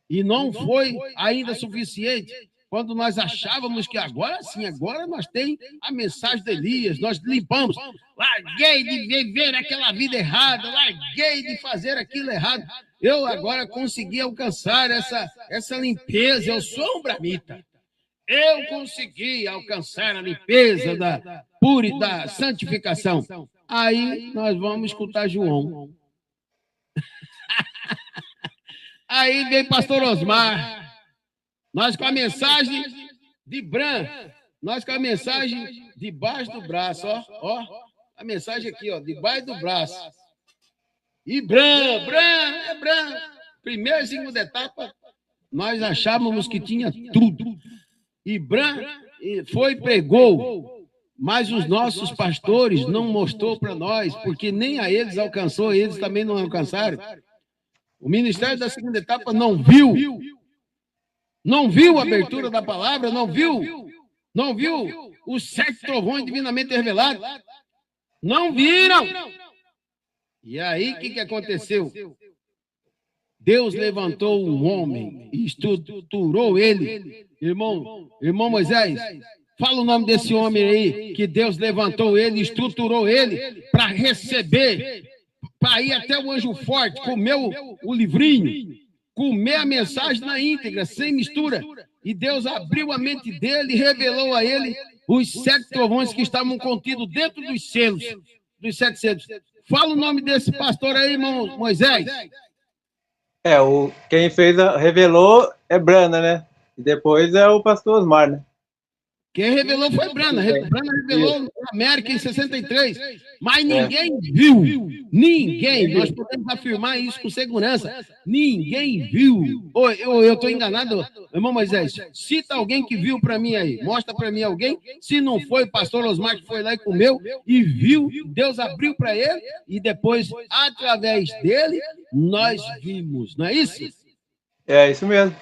E não foi ainda suficiente. Quando nós achávamos que agora sim, agora nós temos a mensagem de Elias, nós limpamos. Larguei de viver aquela vida errada, larguei de fazer aquilo errado. Eu agora consegui alcançar essa limpeza. Eu sou um bramita. Eu consegui alcançar a limpeza da santificação. Aí nós vamos escutar João. Aí vem pastor Osmar. Nós com a mensagem de Bran. Nós com a mensagem debaixo do braço, ó. A mensagem aqui, ó, debaixo do braço. E Bran. Primeira e segunda etapa, nós achávamos que tinha tudo. E Bran foi e pregou, mas os nossos pastores não mostrou para nós, porque nem a eles alcançou, eles também não alcançaram. O ministério da segunda etapa não viu a abertura da palavra, não viu os 7 trovões divinamente revelados, não viram. E aí, o que aconteceu? Deus levantou um homem e estruturou ele. Irmão Moisés, fala o nome desse homem aí, que Deus levantou ele, estruturou ele para receber, para ir até o anjo forte, comer o livrinho, comer a mensagem na íntegra, sem mistura. E Deus abriu a mente dele e revelou a ele os 7 trovões que estavam contidos dentro dos selos, dos 7 selos. Fala o nome desse pastor aí, irmão Moisés. Quem revelou é Brana, né? E depois é o pastor Osmar, né? Quem revelou foi Brana. Brana revelou na América em 63. Mas ninguém viu. Ninguém. Nós podemos afirmar isso com segurança. Ninguém viu. Eu estou enganado? Irmão Moisés, cita alguém que viu para mim aí. Mostra para mim alguém. Se não foi o pastor Osmar que foi lá e comeu e viu, Deus abriu para ele e depois, através dele, nós vimos. Não é isso? É isso mesmo.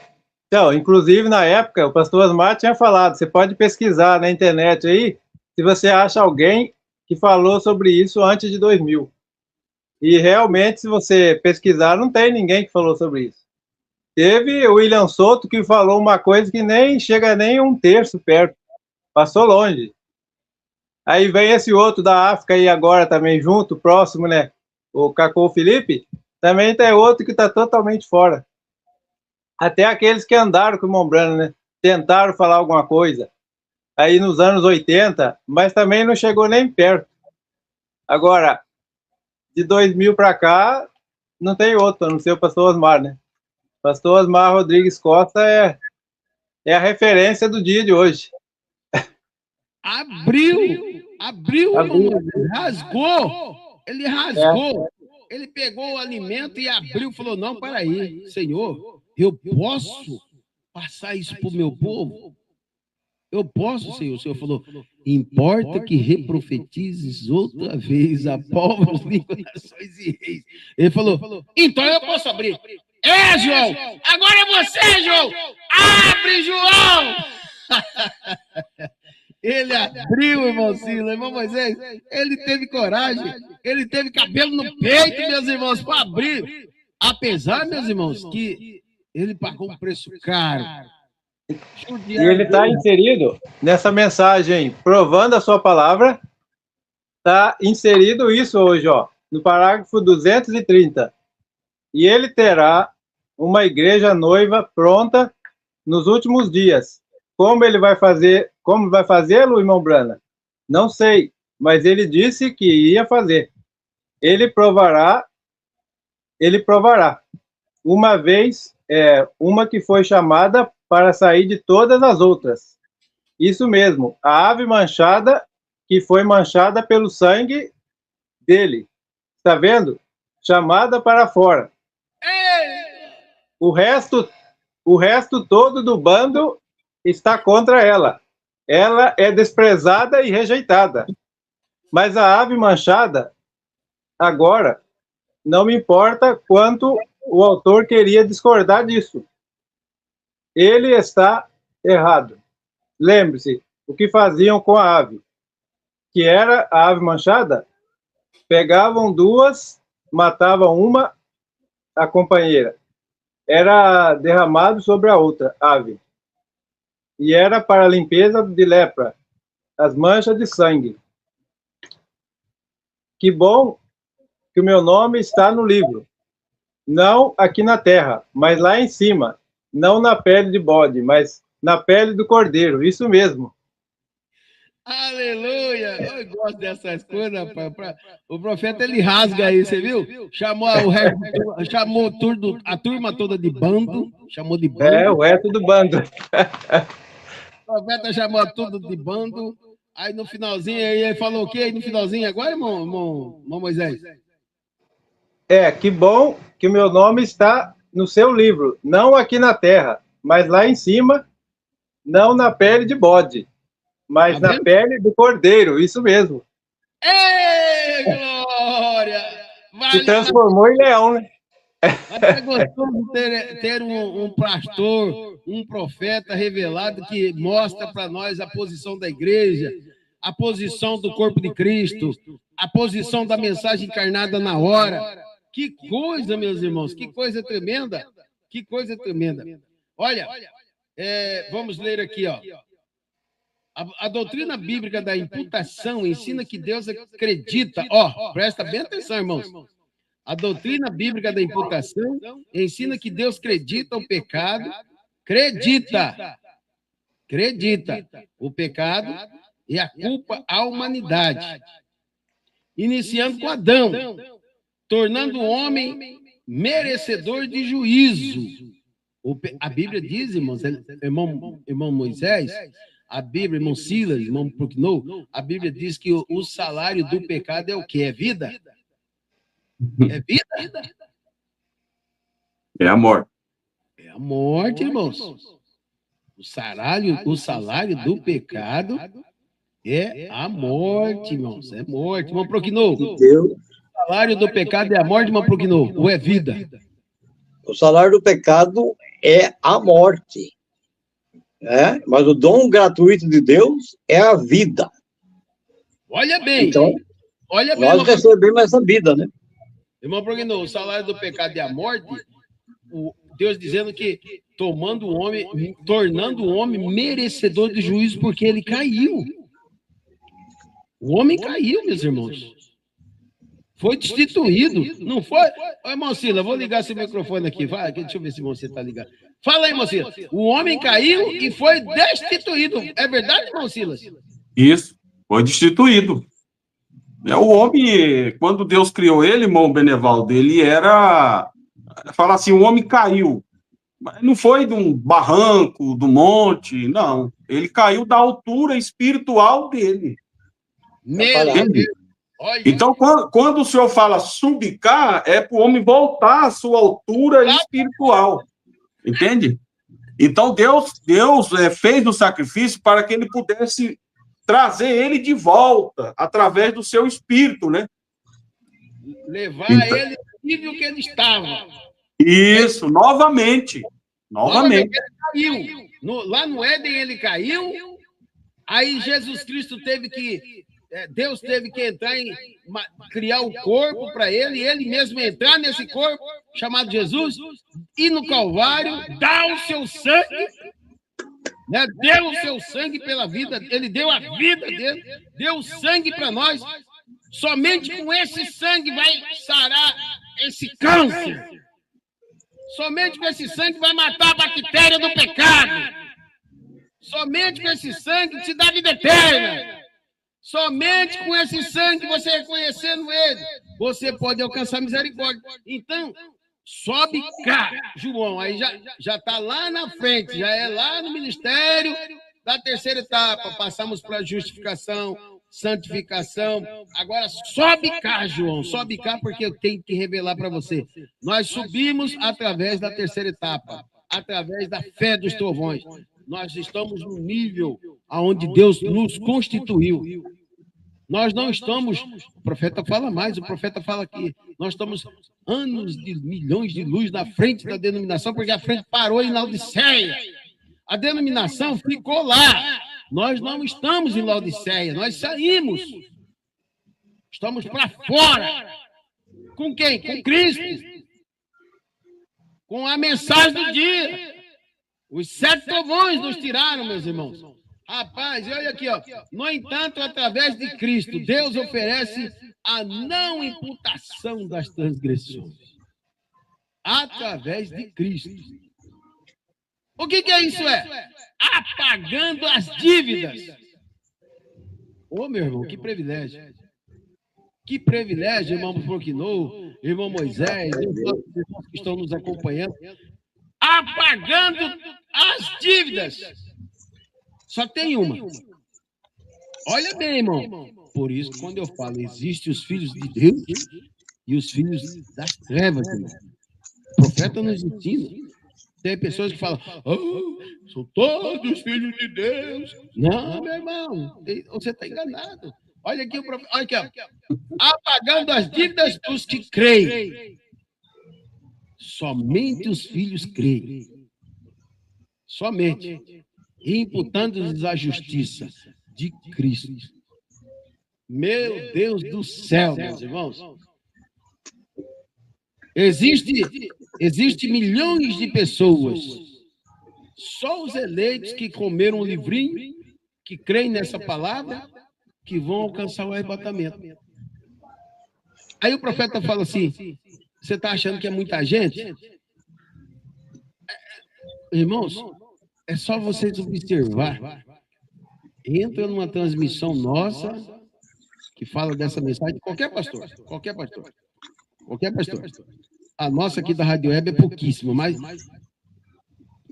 Então, inclusive, na época, o pastor Osmar tinha falado, você pode pesquisar na internet aí, se você acha alguém que falou sobre isso antes de 2000. E realmente, se você pesquisar, não tem ninguém que falou sobre isso. Teve o William Souto que falou uma coisa que nem chega nem 1/3 perto. Passou longe. Aí vem esse outro da África aí agora também junto, próximo, né? O Cacô Felipe, também tem outro que está totalmente fora. Até aqueles que andaram com o irmão Brana, né? Tentaram falar alguma coisa. Aí nos anos 80, mas também não chegou nem perto. Agora, de 2000 para cá, não tem outro, a não ser o pastor Osmar, né? O pastor Osmar Rodrigues Costa é a referência do dia de hoje. Abriu, rasgou. Ele rasgou. Ele pegou o alimento e abriu, falou, não, para aí, Senhor, eu posso passar isso para o meu povo? Eu posso, Senhor. O Senhor falou, importa que reprofetizes outra vez a povos, línguas, nações e reis. Ele falou, então eu posso abrir. João, agora é você, João. Abre, João. Ele abriu, irmão Sila, irmão Moisés, ele teve coragem, ele teve cabelo no peito, meus irmãos, para abrir. Apesar, meus irmãos, que ele pagou um preço caro. E ele está inserido nessa mensagem, provando a sua palavra, está inserido isso hoje, ó, no parágrafo 230. E ele terá uma igreja noiva pronta nos últimos dias. Como ele vai fazer, como vai fazê-lo, irmão Brana? Não sei, mas ele disse que ia fazer. Ele provará. Uma vez, uma que foi chamada para sair de todas as outras. Isso mesmo, a ave manchada que foi manchada pelo sangue dele. Está vendo? Chamada para fora. O resto todo do bando está contra ela. Ela é desprezada e rejeitada. Mas a ave manchada, agora, não me importa quanto o autor queria discordar disso. Ele está errado. Lembre-se, o que faziam com a ave? Que era a ave manchada? Pegavam duas, matavam uma, a companheira. era derramado sobre a outra ave, e era para a limpeza de lepra, as manchas de sangue. Que bom que o meu nome está no livro, não aqui na terra, mas lá em cima, não na pele de bode, mas na pele do cordeiro, isso mesmo. Aleluia! Eu gosto dessas coisas, rapaz. O profeta, ele rasga aí, você viu? Chamou o resto, chamou a turma toda de bando, chamou de bando. O resto do bando. O profeta chamou tudo de bando, aí no finalzinho, aí ele falou o quê? Aí no finalzinho agora, irmão Moisés? Que bom que o meu nome está no seu livro, não aqui na terra, mas lá em cima, não na pele de bode, mas na pele do cordeiro, isso mesmo. Ei, glória! Se transformou em leão, né? É gostoso ter um pastor, um profeta revelado que mostra para nós a posição da igreja, a posição do corpo de Cristo, a posição da mensagem encarnada na hora. Que coisa, meus irmãos, que coisa tremenda, que coisa tremenda. Olha, vamos ler aqui, ó. A doutrina bíblica da imputação ensina que Deus acredita, presta bem atenção, irmãos. A doutrina bíblica da imputação ensina que Deus acredita o pecado, acredita o pecado e a culpa à humanidade, iniciando com Adão, tornando o homem merecedor de juízo. A Bíblia diz, irmãos, irmão Moisés, a Bíblia, irmão Silas, irmão Procnou, a Bíblia diz que o salário do pecado é o quê? É vida? É vida? É a morte. É a morte, irmãos. O salário do pecado é a morte, irmãos. É morte. Irmão Procnou. O salário do pecado é a morte, irmão Procnou, ou é vida? O salário do pecado é a morte. Mas o dom gratuito de Deus é a vida. Olha bem. Então, olha bem, nós recebemos essa vida, né? Irmão Procnou, o salário do pecado é a morte. Deus dizendo que tornando o homem merecedor de juízo porque ele caiu. O homem caiu, meus irmãos. Foi destituído, não foi? Ô, irmão Silas, vou ligar esse microfone aqui. Vai, deixa eu ver se você está ligado. Fala aí, irmão Silas. O homem caiu e foi destituído. É verdade, irmão Silas? Isso, foi destituído. O homem, quando Deus criou ele, irmão Benevaldo, ele era... Fala assim, o homem caiu. Mas não foi de um barranco, do monte, não. Ele caiu da altura espiritual dele. Então, quando o senhor fala subcar, é para o homem voltar à sua altura espiritual. Entende? Então, Deus fez o sacrifício para que ele pudesse trazer ele de volta, através do seu espírito, né? Levar ele no nível que ele estava. Isso, novamente. Ele caiu. Lá no Éden ele caiu, aí Jesus Cristo Deus teve que entrar criar o corpo para ele, e ele mesmo entrar nesse corpo, chamado Jesus, e no Calvário, dar o seu sangue, né? Deu o seu sangue pela vida, ele deu a vida dele, deu o sangue para nós. Somente com esse sangue vai sarar esse câncer. Somente com esse sangue vai matar a bactéria do pecado. Somente com esse sangue te dá vida eterna. Somente com esse sangue, você reconhecendo ele, você pode alcançar misericórdia. Então, sobe cá, João. Aí já está lá na frente, já é lá no ministério da terceira etapa. Passamos para justificação, santificação. Agora sobe cá, João. Sobe cá, porque eu tenho que revelar para você. Nós subimos através da terceira etapa, através da fé dos trovões. Nós estamos no nível aonde Deus nos constituiu. Nós não estamos... O profeta fala mais, o profeta fala que nós estamos milhões de luz na frente da denominação, porque a frente parou em Laodiceia. A denominação ficou lá. Nós não estamos em Laodiceia, nós saímos. Estamos para fora. Com quem? Com Cristo. com a mensagem do dia. Os 7 trovões nos tiraram, meus irmãos. Rapaz, olha aqui, ó. No entanto, através de Cristo, Deus oferece a não imputação das transgressões. Através de Cristo. O que é isso? Apagando as dívidas. Ô, meu irmão, que privilégio. Que privilégio, irmão Proquinou, irmão Moisés, os irmãos que estão nos acompanhando. Apagando as dívidas. Só tem uma. Olha bem, irmão. Por isso, quando eu falo, existem os filhos de Deus e os filhos das trevas. Irmão. O profeta nos ensina. Tem pessoas que falam, são todos filhos de Deus. Não, meu irmão, você está enganado. Olha aqui, olha aqui, ó. Apagando as dívidas dos que creem. Somente os filhos creem. Somente. Imputando-lhes a justiça de Cristo. Meu Deus do céu, meus irmãos. Existe milhões de pessoas. Só os eleitos que comeram o livrinho, que creem nessa palavra, que vão alcançar o arrebatamento. Aí o profeta fala assim, você está achando que é muita gente? Irmãos, é só vocês observar. Entra numa transmissão nossa que fala dessa mensagem, qualquer pastor. A nossa aqui da Rádio Web é pouquíssima, mas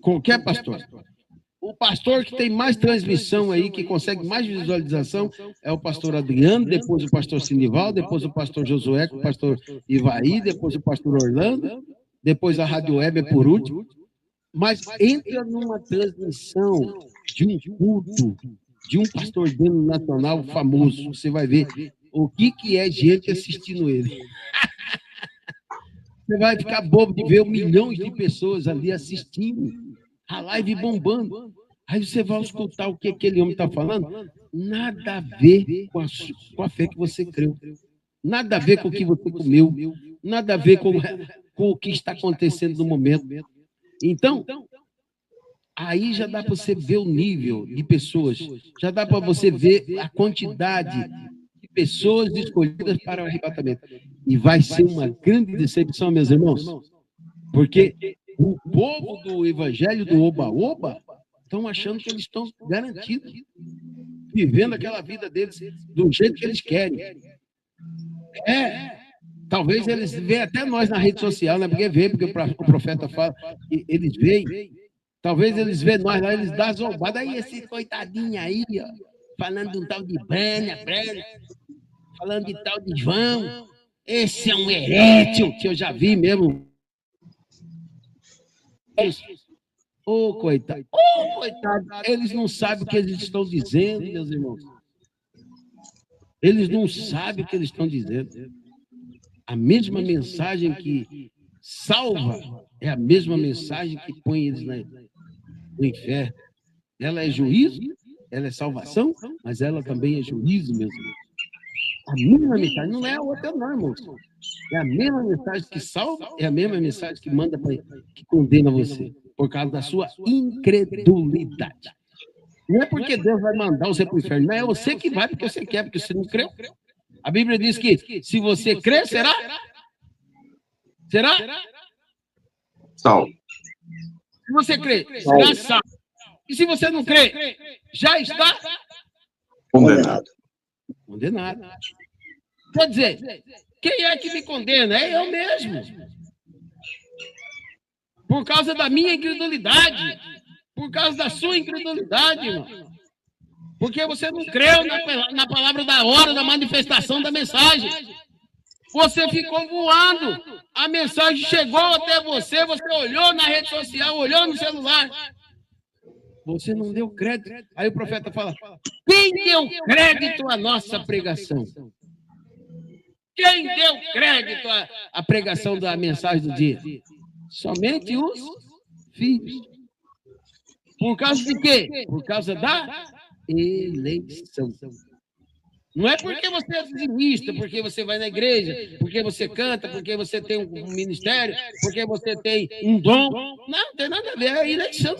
qualquer pastor. O pastor que tem mais transmissão aí, que consegue mais visualização, é o pastor Adriano, depois o pastor Sinival, depois o pastor Josué, o pastor Ivaí, depois o pastor Orlando, depois a Rádio Web é por último. Mas entra numa transmissão de um culto, de um pastor dentro nacional famoso, você vai ver o que é gente assistindo ele. Você vai ficar bobo de ver milhões de pessoas ali assistindo, a live bombando. Aí você vai escutar o que aquele homem está falando. Nada a ver com a fé que você creu. Nada a ver com o que você comeu. Nada a ver com o que está acontecendo no momento. Então, aí já dá para você ver o nível de pessoas. Já dá para você ver a quantidade de pessoas escolhidas para o arrebatamento. E vai ser uma grande decepção, meus irmãos. Porque o povo do evangelho do Oba-Oba estão achando que eles estão garantidos, vivendo aquela vida deles do jeito que eles querem. Talvez eles vejam até nós na rede social, né? Porque o profeta fala, eles veem. Talvez eles vejam nós lá, eles dão zombada. Aí esse coitadinho aí, ó, falando de um tal de Brânia, falando de tal de João. Esse é um herético, que eu já vi mesmo. Coitado. Coitado. Eles não sabem o que eles estão dizendo, meus irmãos. Eles não sabem o que eles estão dizendo. A mesma mensagem que salva é a mesma mensagem que põe eles no inferno. Ela é juízo, ela é salvação, mas ela também é juízo, meus irmãos. A mesma mensagem, não é a outra, não, irmãos. É a mesma mensagem que salva, é a mesma mensagem que manda que condena você, por causa da sua incredulidade. Não é porque Deus vai mandar você para o inferno, não é você que vai porque você quer, porque você não creu. A Bíblia diz que se você crer, será? Será? Salvo. Se você crer, será salvo. E se você não crer, já está Condenado. Condenado. Quer dizer, quem é que me condena? É eu mesmo. Por causa da minha incredulidade. Por causa da sua incredulidade, irmão. Porque você não creu na palavra da hora, da manifestação da mensagem. Você ficou voando. A mensagem chegou até você, você olhou na rede social, olhou no celular. Você não deu crédito. Aí o profeta fala, quem deu crédito à nossa pregação? Quem deu crédito à pregação da mensagem do dia? Somente os filhos. Por causa de quê? Por causa da eleição. Não é porque você é dizimista, porque você vai na igreja, porque você canta, porque você tem um ministério, porque você tem um dom. Não tem nada a ver, é a eleição.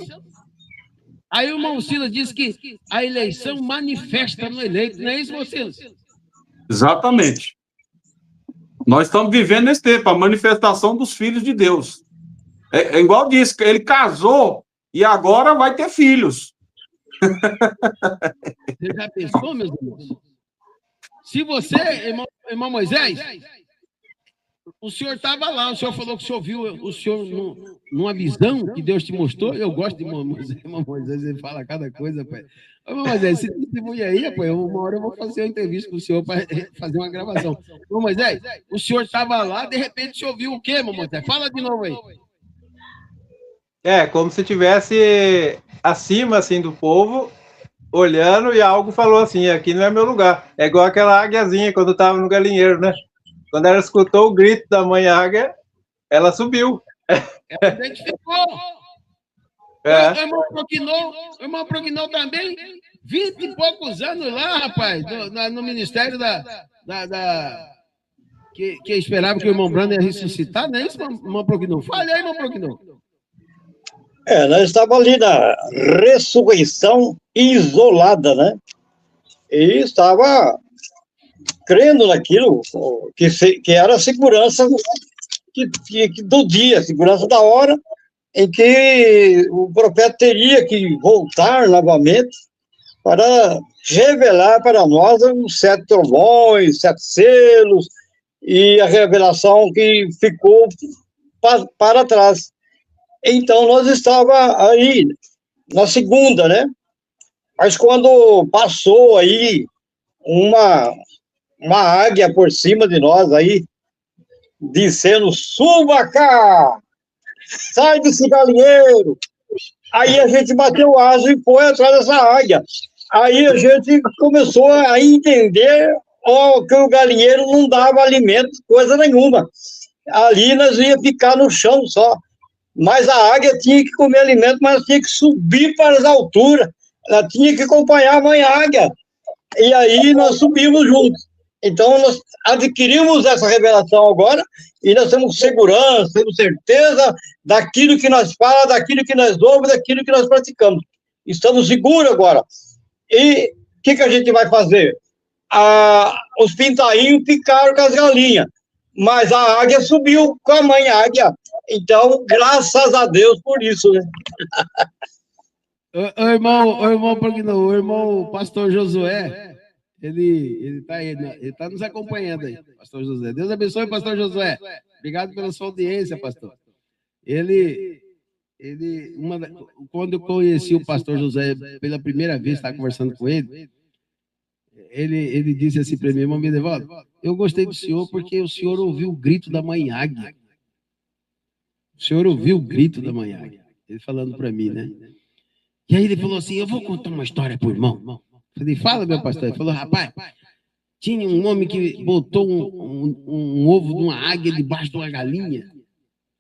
Aí o irmão Silas disse que a eleição manifesta no eleito, não é isso, irmão Silas? Exatamente. Nós estamos vivendo nesse tempo, a manifestação dos filhos de Deus. É igual disse, ele casou e agora vai ter filhos. Você já pensou, meus irmãos? Se você, irmão Moisés, o senhor estava lá, o senhor falou que o senhor viu o senhor numa visão que Deus te mostrou. Eu gosto de irmão Moisés, ele fala cada coisa, pai. Ô, irmão Moisés, se testemunha aí, pai, uma hora eu vou fazer uma entrevista com o senhor para fazer uma gravação. Irmão Moisés, o senhor estava lá, de repente o senhor viu o quê, irmão Moisés? Fala de novo aí. É, como se estivesse acima, assim, do povo, olhando, e algo falou assim, aqui não é meu lugar. É igual aquela águiazinha, quando estava no galinheiro, né? Quando ela escutou o grito da mãe águia, ela subiu. Ela identificou. O irmão Prognol também, 20 e poucos anos lá, rapaz, no ministério que esperava que o irmão Brando ia ressuscitar, não é isso, irmão Prognol? Fale aí, irmão Prognol. Nós estávamos ali na ressurreição isolada, né? E estava crendo naquilo que era a segurança do dia, a segurança da hora em que o profeta teria que voltar novamente para revelar para nós os 7 trovões, 7 selos e a revelação que ficou para trás. Então, nós estávamos aí na segunda, né? Mas quando passou aí uma águia por cima de nós aí, dizendo, suba cá, sai desse galinheiro. Aí a gente bateu o asa e foi atrás dessa águia. Aí a gente começou a entender que o galinheiro não dava alimento, coisa nenhuma. Ali nós ia ficar no chão só. Mas a águia tinha que comer alimento, mas tinha que subir para as alturas. Ela tinha que acompanhar a mãe águia. E aí nós subimos juntos. Então, nós adquirimos essa revelação agora e nós temos segurança, temos certeza daquilo que nós falamos, daquilo que nós ouvimos, daquilo que nós praticamos. Estamos seguros agora. E o que a gente vai fazer? Os pintainhos ficaram com as galinhas, mas a águia subiu com a mãe águia. Então, graças a Deus por isso, né? O irmão pastor Josué, ele tá nos acompanhando aí, pastor José. Deus abençoe, pastor Josué. Obrigado pela sua audiência, pastor. Quando eu conheci o pastor José pela primeira vez, estava conversando com ele disse assim para mim, irmão Bedevaldo, eu gostei do senhor porque o senhor ouviu o grito da mãe águia. O senhor ouviu o grito da mãe águia. Ele falando para mim, né? E aí ele falou assim, eu vou contar uma história pro irmão. Eu falei, fala, meu pastor. Ele falou, rapaz, tinha um homem que botou um ovo de uma águia debaixo de uma galinha,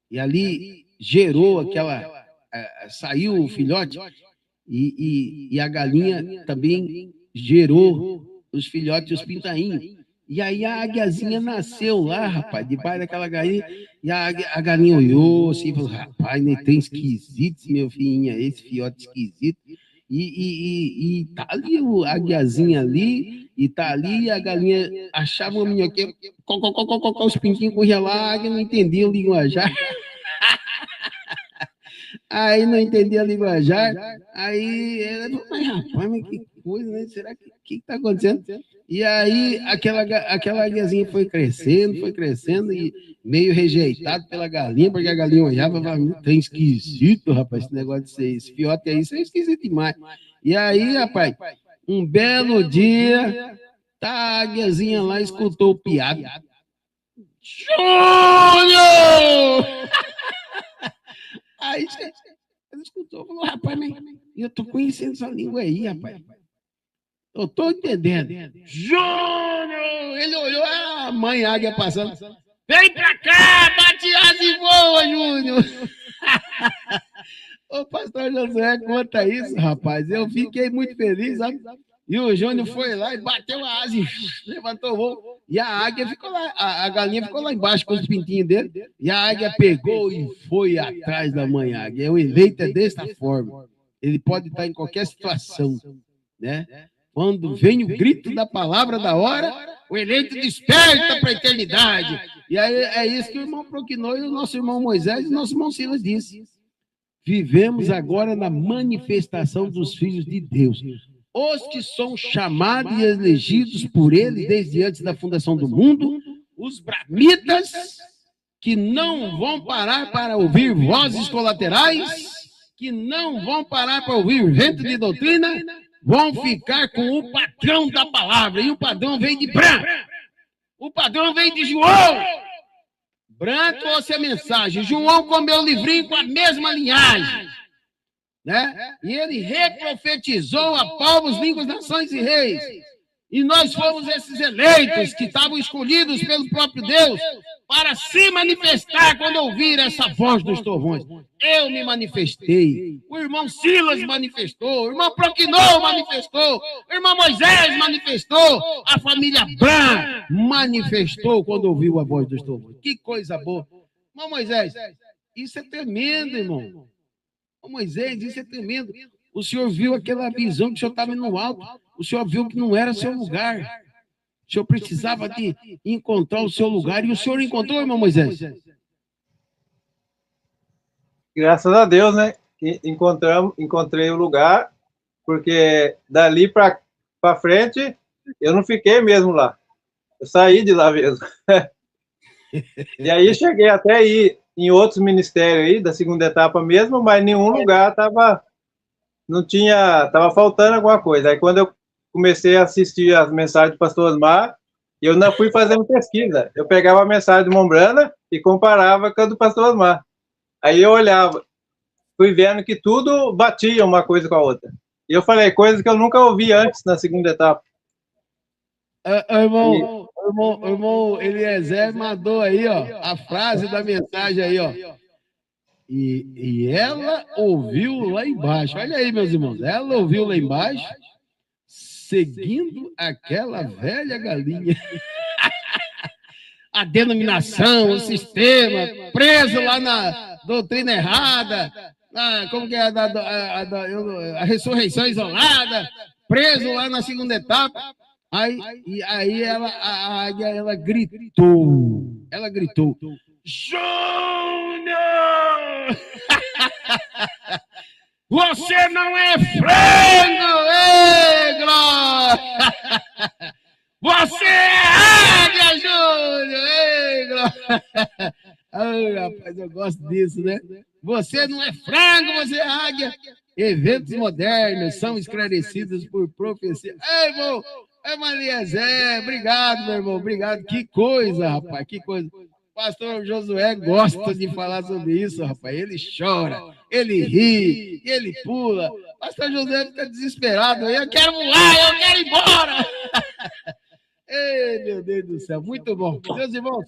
e ali gerou saiu o filhote, e a galinha também gerou os filhotes e os pintainhos. E aí a águiazinha nasceu lá, rapaz, debaixo daquela galinha, e a galinha olhou assim e falou, rapaz, nem tem esquisito esse meu filhinho, esse fiote esquisito. E tá ali a águiazinha ali, e tá ali a galinha achava uma minhoquinha, os pintinhos corriam lá, a águia não entendia o linguajar. Aí não entendia a linguajar, aí ela falou, mas rapaz, mas que coisa, né? Será que está acontecendo? E aí aquela águiazinha foi crescendo, e meio rejeitado pela galinha, porque a galinha olhava e falava, tem esquisito, rapaz, esse negócio de ser esse fiote aí, isso é esquisito demais. E aí, rapaz, um belo dia, tá a águiazinha lá, escutou o piado. Júnior! Aí ele escutou, falou, rapaz, mas eu tô conhecendo essa língua aí, rapaz. Eu tô entendendo. Júnior! Ele olhou, a mãe águia passando. Vem pra cá, bate asa e voa, Júnior! O pastor Josué conta isso, rapaz. Eu fiquei muito feliz, sabe? E o Júnior foi lá e bateu a asa e levantou o voo. E a águia ficou lá, a galinha ficou lá embaixo com os pintinhos dele. E a águia pegou e foi atrás da mãe águia. O eleito é desta forma. Ele pode estar em qualquer situação, né? Quando vem o grito da palavra da hora, o eleito desperta para a eternidade. E aí é isso que o irmão Proquinô e o nosso irmão Moisés e o nosso irmão Silas disse. Vivemos agora na manifestação dos filhos de Deus. Os que são chamados e elegidos por ele desde antes da fundação do mundo, os bramitas, que não vão parar para ouvir vozes colaterais, que não vão parar para ouvir vento de doutrina, vão ficar com o padrão da palavra. E o padrão vem de Bran. O padrão vem de João. Bran trouxe a mensagem. João comeu o livrinho com a mesma linhagem. Né? E ele reprofetizou a povos, línguas, nações e reis. E nós fomos esses eleitos que estavam escolhidos pelo próprio Deus para se manifestar quando ouvir essa voz dos trovões. Eu me manifestei, o irmão Silas manifestou, o irmão Proquinô manifestou, o irmão Moisés manifestou, a família Bran manifestou quando ouviu a voz dos trovões. Que coisa boa. Irmão Moisés, isso é tremendo, irmão. Moisés, isso é tremendo. O senhor viu aquela visão que o senhor estava no alto. O senhor viu que não era seu lugar. O senhor precisava de encontrar o seu lugar. E o senhor encontrou, irmão Moisés? Graças a Deus, né? Encontrei o lugar, porque dali para frente eu não fiquei mesmo lá. Eu saí de lá mesmo. E aí cheguei até aí em outros ministérios aí, da segunda etapa mesmo, mas nenhum lugar estava faltando alguma coisa. Aí quando eu comecei a assistir as mensagens do pastor Osmar, eu não fui fazendo pesquisa. Eu pegava a mensagem do Mombrana e comparava com a do pastor Osmar. Aí eu olhava, fui vendo que tudo batia uma coisa com a outra. E eu falei, coisas que eu nunca ouvi antes na segunda etapa. Irmão Eliezer mandou aí, ó, a frase da mensagem aí, ó. E ela ouviu lá embaixo. Olha aí, meus irmãos. Ela ouviu lá embaixo, seguindo aquela velha galinha. A denominação, o sistema, preso lá na doutrina errada, como que é a ressurreição isolada, preso lá na segunda etapa. Aí a águia, ela gritou, Júnior! Você não é frango, ei, glória! Você é águia, Júnior, ei, glória! Ai, rapaz, eu gosto disso, né? Você não é frango, você é águia. Eventos modernos são esclarecidos por profecia. Ei, irmão! É Maria Zé, obrigado, meu irmão, obrigado. Que coisa, rapaz, que coisa. O pastor Josué gosta de falar sobre isso, rapaz. Ele chora, ele ri, ele pula. O pastor Josué fica desesperado. Eu quero voar, eu quero ir embora. Ei, meu Deus do céu, muito bom. Meus irmãos,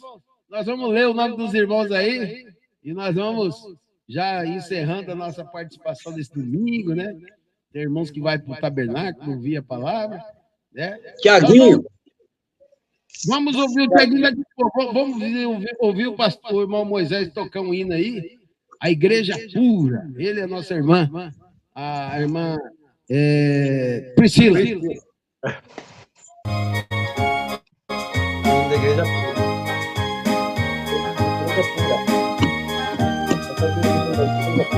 nós vamos ler o nome dos irmãos aí e nós vamos já encerrando a nossa participação desse domingo, né? Tem irmãos que vai para o tabernáculo, ouvir a palavra. Tiaguinho. Vamos ouvir o Tiaguinho, vamos ouvir o pastor, o irmão Moisés tocar um hino aí. A igreja pura. Ele é nossa irmã, a irmã Priscila. Da igreja pura. Tira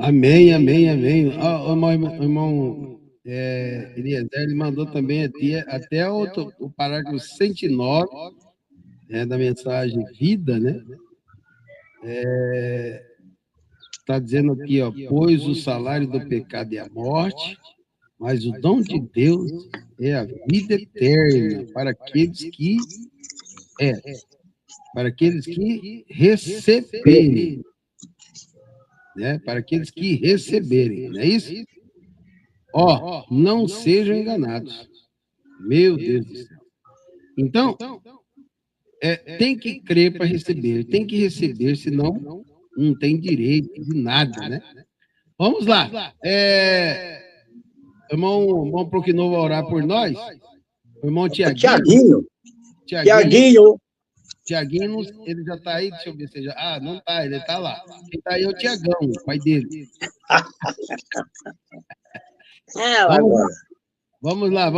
Amém, amém, amém. Ó, irmão Eliezer, ele mandou também até o parágrafo 109, da mensagem Vida, né? Está dizendo aqui, ó, pois o salário do pecado é a morte, mas o dom de Deus é a vida eterna para aqueles que receberem, né? Para aqueles que receberem, não é isso? Ó, não sejam enganados. Meu Deus do céu. Então, tem que crer para receber, tem que receber, senão não tem direito de nada, né? Vamos lá. Irmão Proquinova vai orar por nós. O irmão Tiaguinho. Tiaguinho, ele já está aí, deixa eu ver se já... Ah, não está, ele está lá. Quem está aí é o Tiagão, o pai dele. Vamos lá.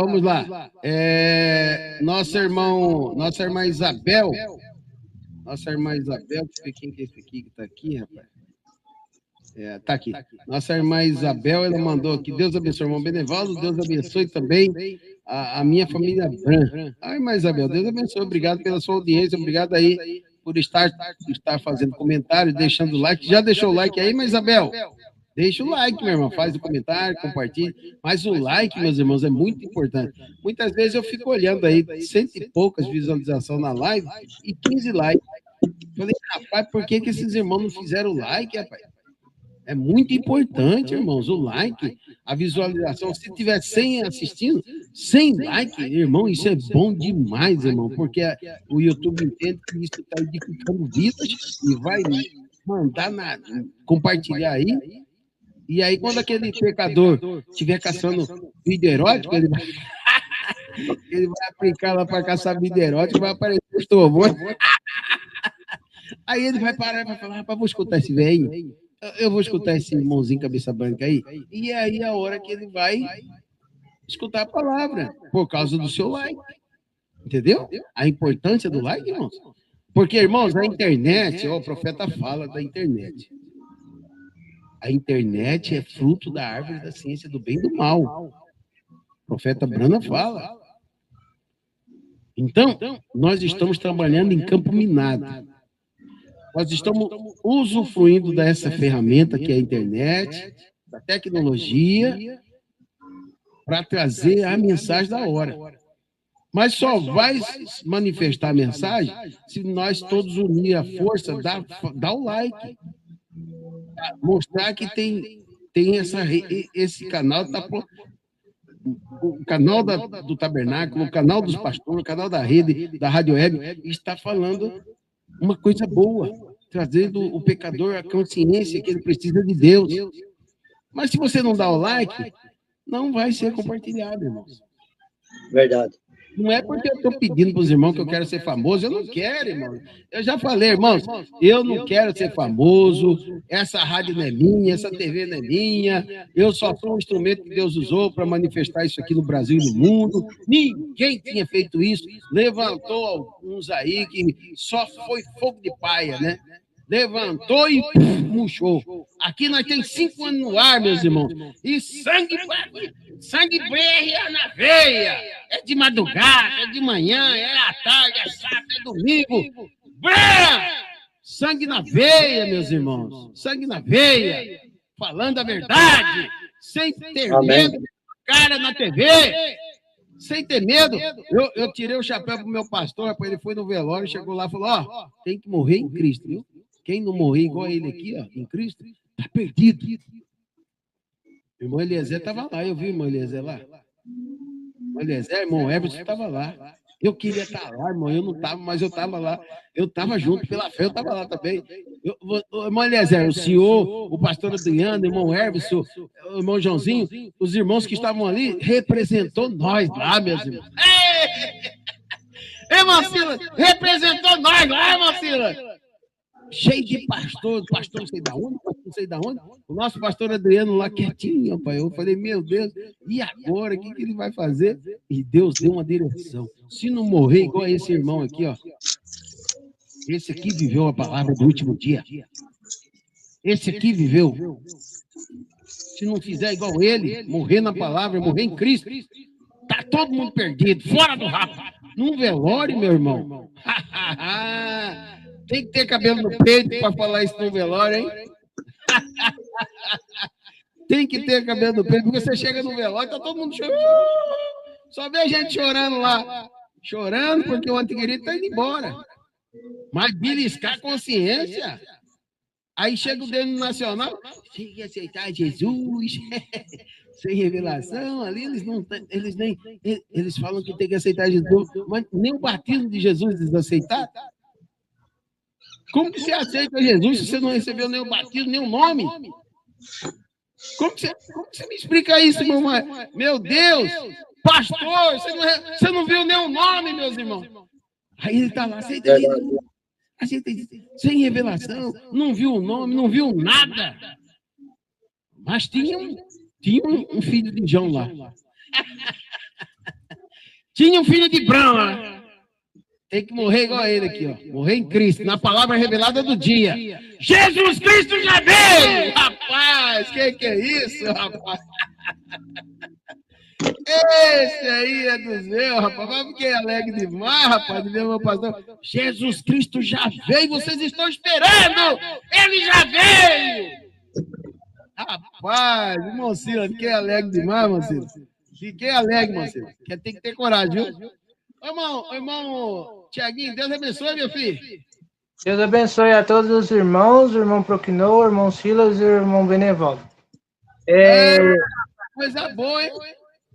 Nossa irmã Isabel. Deixa eu ver quem que é esse aqui que está aqui, rapaz. Tá aqui. Nossa irmã Isabel, ela mandou aqui. Deus abençoe, irmão Benevaldo. Deus abençoe também a minha família Bran. Ai, irmã Isabel, Deus abençoe. Obrigado pela sua audiência. Obrigado aí por estar fazendo comentário, deixando o like. Já deixou o like aí, irmã Isabel? Deixa o like, meu irmão. Faz o comentário, compartilhe. Mas o like, meus irmãos, é muito importante. Muitas vezes eu fico olhando aí, 100 e poucas visualizações na live e 15 likes. Falei, rapaz, por que esses irmãos não fizeram o like, rapaz? É muito importante, irmãos, o like, a visualização. Se tiver 100 assistindo, 100 likes, irmão, isso é bom demais, irmão, porque o YouTube entende que isso está edificando vidas e vai mandar compartilhar aí. E aí, quando aquele pecador estiver caçando vídeo erótico, ele vai aplicar lá para caçar vídeo erótico, vai aparecer os trovões. Aí ele vai parar e vai falar, rapaz, vou escutar esse velho. Eu vou escutar esse irmãozinho cabeça branca aí, e aí a hora que ele vai escutar a palavra, por causa do seu like. Entendeu? A importância do like, irmãos. Porque, irmãos, a internet, o profeta fala da internet. A internet é fruto da árvore da ciência do bem e do mal. O profeta Brana fala. Então, nós estamos trabalhando em campo minado. Nós estamos usufruindo dessa ferramenta que é a internet, da tecnologia, para trazer a mensagem da hora. Mas só vai manifestar a mensagem se nós todos unir a força, dar o like, mostrar que tem esse canal, o canal do Tabernáculo, o canal dos pastores, o canal da rede, da Rádio Web, está falando uma coisa boa, trazendo o pecador à consciência que ele precisa de Deus. Mas se você não dá o like, não vai ser compartilhado, irmãos. Verdade. Não é porque eu estou pedindo para os irmãos que eu quero ser famoso, eu não quero, irmão. Eu já falei, irmãos, eu não quero ser famoso, essa rádio não é minha, essa TV não é minha, eu só sou um instrumento que Deus usou para manifestar isso aqui no Brasil e no mundo. Ninguém tinha feito isso, levantou alguns aí que só foi fogo de paia, né? Levantou e murchou. Aqui nós temos 5 anos no ar, meus irmãos. E sangue berra na veia. É de madrugada, é de manhã, é à tarde, é sábado, é domingo. Berra! Sangue na veia, meus irmãos. Sangue na veia. Falando a verdade. Sem ter medo de cara na TV. Sem ter medo. Eu tirei o chapéu pro meu pastor, ele foi no velório, chegou lá e falou, ó, tem que morrer em Cristo, viu? Quem não morrer igual a ele aqui, ó, em Cristo, está perdido. O irmão Eliezer estava lá, eu vi o irmão Eliezer lá. O Eliezer, irmão Everson estava lá. Eu queria estar lá, irmão, eu não estava, mas eu estava lá. Eu estava junto pela fé, eu estava lá também. Irmão Eliezer, o senhor, o pastor Adriano, o irmão Everson, o irmão Joãozinho, os irmãos que estavam ali, representou nós lá, meus irmãos. Irmão Silas, representou nós lá, irmão Silas. Cheio de pastor não sei da onde, não sei da onde. O nosso pastor Adriano lá quietinho, pai. Eu falei, meu Deus, e agora? O que ele vai fazer? E Deus deu uma direção. Se não morrer igual esse irmão aqui, ó. Esse aqui viveu a palavra do último dia. Esse aqui viveu. Se não fizer igual ele, morrer na palavra, morrer em Cristo, tá todo mundo perdido, fora do rabo. Num velório, meu irmão. Tem que ter cabelo no peito para falar isso no velório, hein? Tem que ter cabelo no peito, porque você chega no velório, tá todo mundo chorando. Só vê a gente chorando lá. Chorando porque o antiquerido tá indo embora. Mas beliscar a consciência. Aí chega o Deus Nacional, tem que aceitar Jesus, sem revelação, ali eles falam que tem que aceitar Jesus, mas nem o batismo de Jesus eles aceitaram. Como que você aceita Jesus se você não recebeu nem o batismo, nem o nome? Como que você me explica isso, meu irmão? Meu Deus, pastor, você não viu nem o nome, meus irmãos. Aí ele está lá, aceita Jesus. Sem revelação, não viu o nome, não viu nada. Mas tinha um filho de João lá. Tinha um filho de Brão lá. Tem que morrer igual a ele aqui, ó. Morrer em Cristo, na palavra revelada do dia. Jesus Cristo já veio! Rapaz, que é isso, rapaz? Esse aí é dos meus, rapaz. Mas fiquei alegre demais, rapaz, de ver meu pastor. Jesus Cristo já veio, vocês estão esperando! Ele já veio! Rapaz, irmão Silas, fiquei alegre demais, irmão Silas. Fiquei alegre, irmão Silas. Tem que ter coragem, viu? Irmão Tiaguinho, Deus abençoe, meu filho. Deus abençoe a todos os irmãos, o irmão Proquinô, o irmão Silas e o irmão Benevaldo. Coisa boa, hein?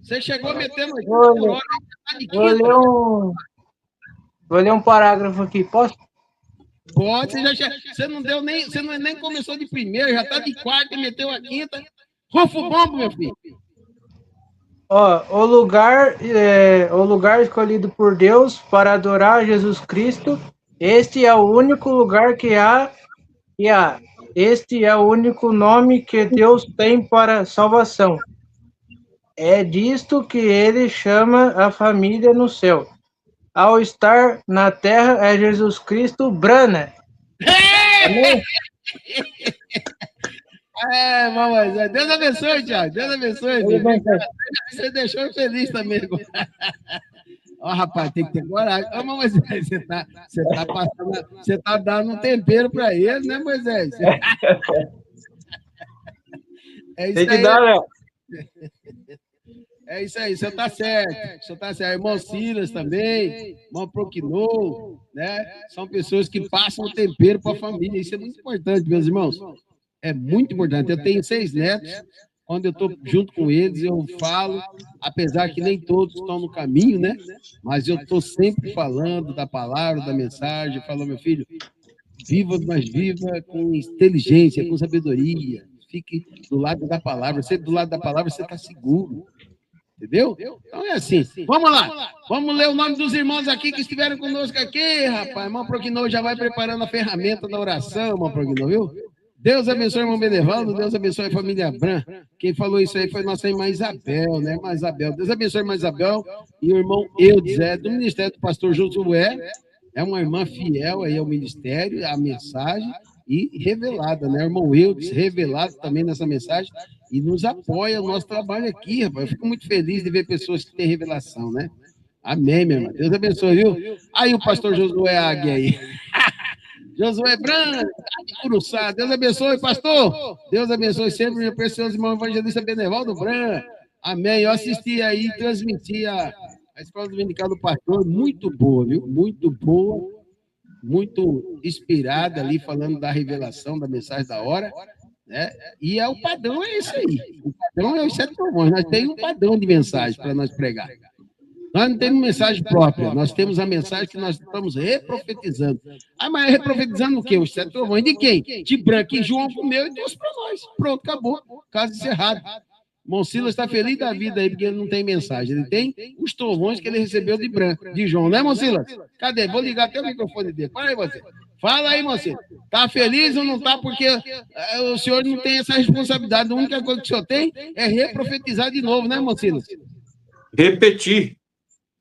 Você chegou metendo aqui. Vou ler um parágrafo aqui, posso? Pode, você não deu nem, você nem começou de primeiro, já está de quarta e meteu a quinta. Rufo bombo, meu filho. Ó, o lugar escolhido por Deus para adorar Jesus Cristo, este é o único lugar que há. Este é o único nome que Deus tem para salvação. É disto que ele chama a família no céu. Ao estar na terra é Jesus Cristo Brana. Mamãe, Deus abençoe, Tiago. Deus abençoe. Você deixou eu feliz também. Ó, rapaz, tem que ter coragem. Ô, Moisés, você tá dando um tempero para ele, né, Moisés? É isso tem que aí. dar, Léo. É isso aí, você está certo. Você está certo. Irmão Silas também, irmão Proquinô, né? São pessoas que passam o tempero para a família. Isso é muito importante, meus irmãos. É muito importante. Eu tenho 6 netos. Quando eu estou junto com eles, eu falo, apesar que nem todos estão no caminho, né? Mas eu estou sempre falando da palavra, da mensagem, falando, meu filho, viva, mas viva com inteligência, com sabedoria. Fique do lado da palavra. Você do lado da palavra, você está seguro. Entendeu? Então é assim. Vamos lá. Vamos ler o nome dos irmãos aqui que estiveram conosco aqui, rapaz. Irmão Proquinô já vai preparando a ferramenta da oração, irmão Proquinô, viu? Deus abençoe, irmão Benevaldo. Deus abençoe a família Bran. Quem falou isso aí foi nossa irmã Isabel, né? Irmã Isabel. Deus abençoe a irmã Isabel e o irmão Eudes, do Ministério do Pastor Josué. É uma irmã fiel aí ao ministério, à mensagem e revelada, né? O irmão Eudes, revelado também nessa mensagem e nos apoia o nosso trabalho aqui, rapaz. Eu fico muito feliz de ver pessoas que têm revelação, né? Amém, meu irmão. Deus abençoe, viu? Aí o pastor Josué Águia aí. Josué Branco, de Curuçá. Deus abençoe, pastor. Deus abençoe sempre meu precioso irmão evangelista Benevaldo Branco. Amém. Eu assisti aí, transmiti a escola dominical do pastor. Muito boa, viu? Muito boa. Muito inspirada ali, falando da revelação, da mensagem da hora. Né? E o padrão é esse aí. O padrão é os 7 trovões. Nós temos um padrão de mensagem para nós pregar. Nós não temos mensagem própria, nós temos a mensagem que nós estamos reprofetizando. Mas reprofetizando o quê? Os 7 trovões de quem? De Branco e João comeu e trouxe para nós. Pronto, acabou. Caso encerrado. Irmão Silas está feliz da vida aí, porque ele não tem mensagem. Ele tem os trovões que ele recebeu de Branco, de João, né, irmão Silas? Cadê? Vou ligar até o microfone dele. Para aí, você. Fala aí, irmão Silas. Está feliz ou não está? Porque o senhor não tem essa responsabilidade. A única coisa que o senhor tem é reprofetizar de novo, né, irmão Silas? Repetir.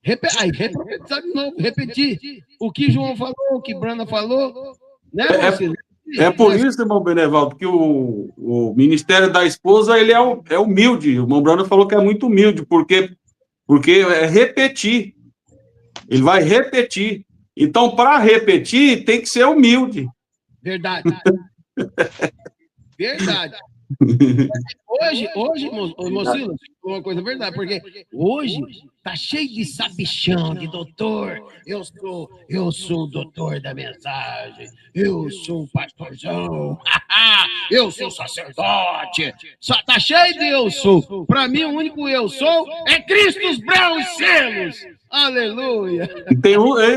Reprofetizar de novo, repetir o que João falou, o que Brana falou, né, Marcelo? É por isso, irmão Benevaldo, que o ministério da esposa, ele é humilde. O irmão Brando falou que é muito humilde, porque é repetir. Ele vai repetir. Então, para repetir, tem que ser humilde. Verdade. Verdade. Hoje, mocinho, uma coisa verdade, porque hoje tá cheio de sabichão, de doutor. Eu sou o doutor da mensagem. Eu sou o pastorzão. Eu sou sacerdote. Só tá cheio de eu sou. Para mim, o único eu sou é Cristo os brancos selos. Aleluia.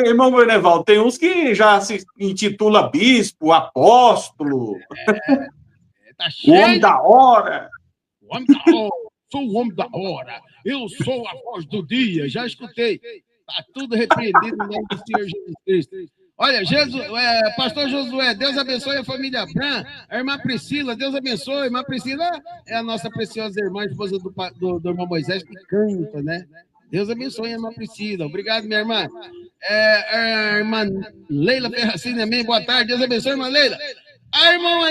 Irmão Benevaldo, tem uns que já se intitula bispo, apóstolo. Tá cheio. O homem da hora. O homem da hora. Sou o homem da hora. Eu sou a voz do dia. Já escutei. Tá tudo repreendido no nome do Senhor Jesus Cristo. Olha, pastor Josué, Deus abençoe a família Bran, a irmã Priscila, Deus abençoe. A irmã Priscila é a nossa preciosa irmã, esposa do irmão Moisés, que canta, né? Deus abençoe a irmã Priscila. Obrigado, minha irmã. A irmã Leila Ferracini, amém. Boa tarde. Deus abençoe, irmã Leila. Irmão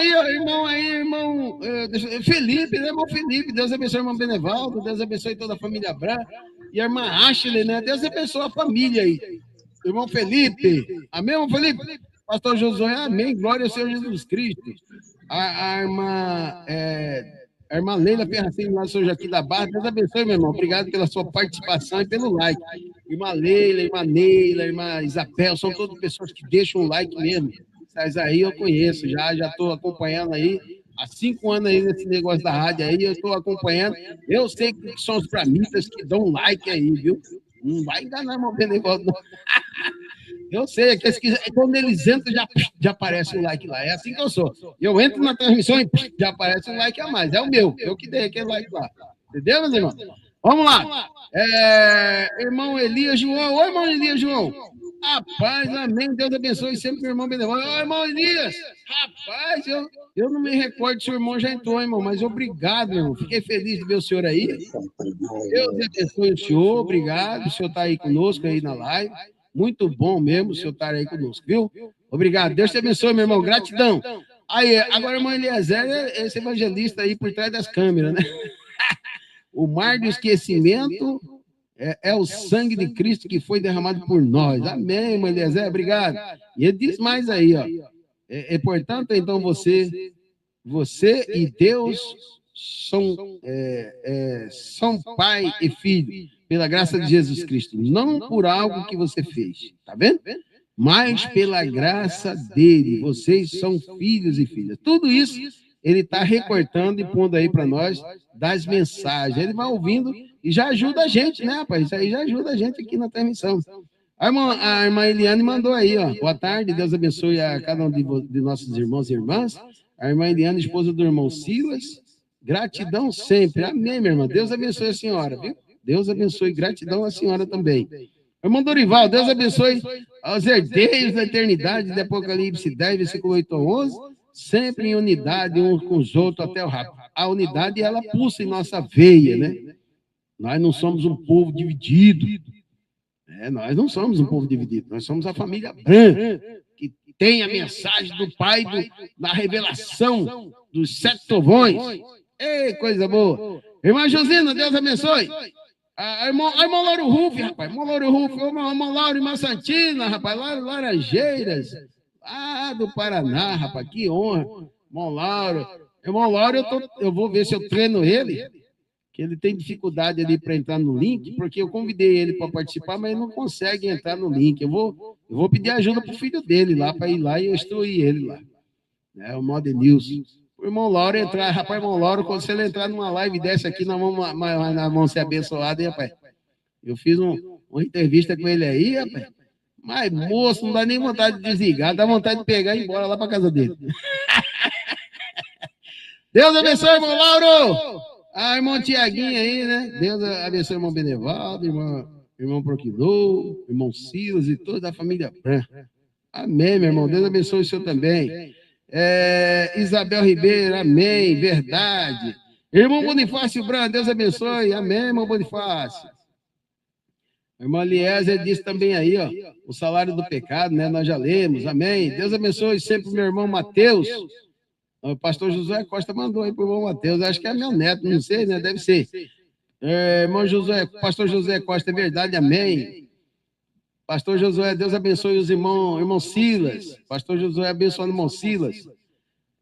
Felipe, né, irmão Felipe, Deus abençoe o irmão Benevaldo, Deus abençoe toda a família Bran, e a irmã Ashley, né, Deus abençoe a família aí, irmão Felipe, amém, irmão Felipe, pastor Josué, amém, glória ao Senhor Jesus Cristo, a irmã Leila Ferracini, lá do São Joaquim da Barra, Deus abençoe, meu irmão, obrigado pela sua participação e pelo like, irmã Leila, irmã Neila, irmã Isabel, são todas pessoas que deixam um like mesmo. Mas aí eu conheço, já estou acompanhando aí, há 5 anos aí nesse negócio da rádio aí, eu estou acompanhando, eu sei que são os bramitas que dão like aí, viu? Não vai enganar, irmão Benevaldo, não. Eu sei, é que quando eles entram, já aparece um like lá, é assim que eu sou. Eu entro na transmissão e já aparece um like a mais, é o meu, eu que dei aquele like lá. Entendeu, meus irmãos? Vamos lá. Irmão Elias João, oi, irmão Elias João. Rapaz, amém, Deus abençoe sempre meu irmão Benevaldo. Ô, irmão Elias, rapaz, eu não me recordo se o irmão já entrou, irmão, mas obrigado, irmão, fiquei feliz de ver o senhor aí. Deus abençoe o senhor, obrigado, o senhor está aí conosco aí na live, muito bom mesmo o senhor estar aí conosco, viu? Obrigado, Deus te abençoe, meu irmão, gratidão. Aí, agora o irmão Eliezer é esse evangelista aí por trás das câmeras, né? O mar do esquecimento é o sangue de Cristo que foi derramado por nós. Amém, irmão Eliezer, obrigado. E ele diz mais aí, ó. Portanto, então, você e Deus são pai e filho, pela graça de Jesus Cristo. Não por algo que você fez, tá vendo? Mas pela graça dele. Vocês são filhos e filhas. Tudo isso ele está recortando e pondo aí para nós das mensagens. Ele vai ouvindo e já ajuda a gente, né, rapaz? Isso aí já ajuda a gente aqui na transmissão. A irmã Eliane mandou aí, ó. Boa tarde, Deus abençoe a cada um de nossos irmãos e irmãs. A irmã Eliane, esposa do irmão Silas. Gratidão sempre. Amém, minha irmã. Deus abençoe a senhora, viu? Deus abençoe. Gratidão à senhora também. Irmão Dorival, Deus abençoe aos herdeiros da eternidade de Apocalipse 10, versículo 8 a 11. Sempre em unidade uns com os outros até o rápido. A unidade, ela pulsa em nossa veia, né? Nós não somos um povo dividido. Nós não somos um povo dividido. Nós somos a família Bran, que tem a mensagem do Pai, da revelação dos 7 trovões. Ei, coisa boa. Irmã Josina, Deus abençoe. Irmão Lauro Rufo, rapaz. Irmão Lauro Rufo, irmão Lauro, irmã Santina, rapaz. Laranjeiras. Do Paraná, rapaz, que honra. Irmão Lauro, eu vou ver se eu treino ele, que ele tem dificuldade ali para entrar no link, porque eu convidei ele para participar, mas ele não consegue entrar no link. Eu vou pedir ajuda para o filho dele lá, para ir lá e eu instruir ele lá. O Modenilson. O irmão Lauro entrar, rapaz, irmão Lauro, quando você entrar numa live dessa aqui, nós vamos ser abençoados, hein, rapaz? Eu fiz uma entrevista com ele aí, rapaz. Mas, moço, não dá nem vontade de desligar, dá vontade de pegar e ir embora lá para casa dele. Deus abençoe, irmão Lauro! Irmão Tiaguinho aí, né? Deus abençoe o irmão Benevaldo, irmão Proquidou, irmão Silas e toda a família Bran. Amém, meu irmão. Deus abençoe o senhor também. Isabel Ribeiro, amém, verdade. Irmão Bonifácio Bran, Deus abençoe, amém, irmão Bonifácio. O irmão Eliezer disse também aí, ó, o salário do pecado, né? Nós já lemos, amém. Deus abençoe sempre o meu irmão Mateus. O pastor Josué Costa mandou aí para o irmão Mateus, acho que é meu neto, não sei, né? Deve ser. Irmão Josué, pastor José Costa, é verdade, amém. Pastor Josué, Deus abençoe os irmão Silas. Pastor Josué, abençoe o irmão Silas.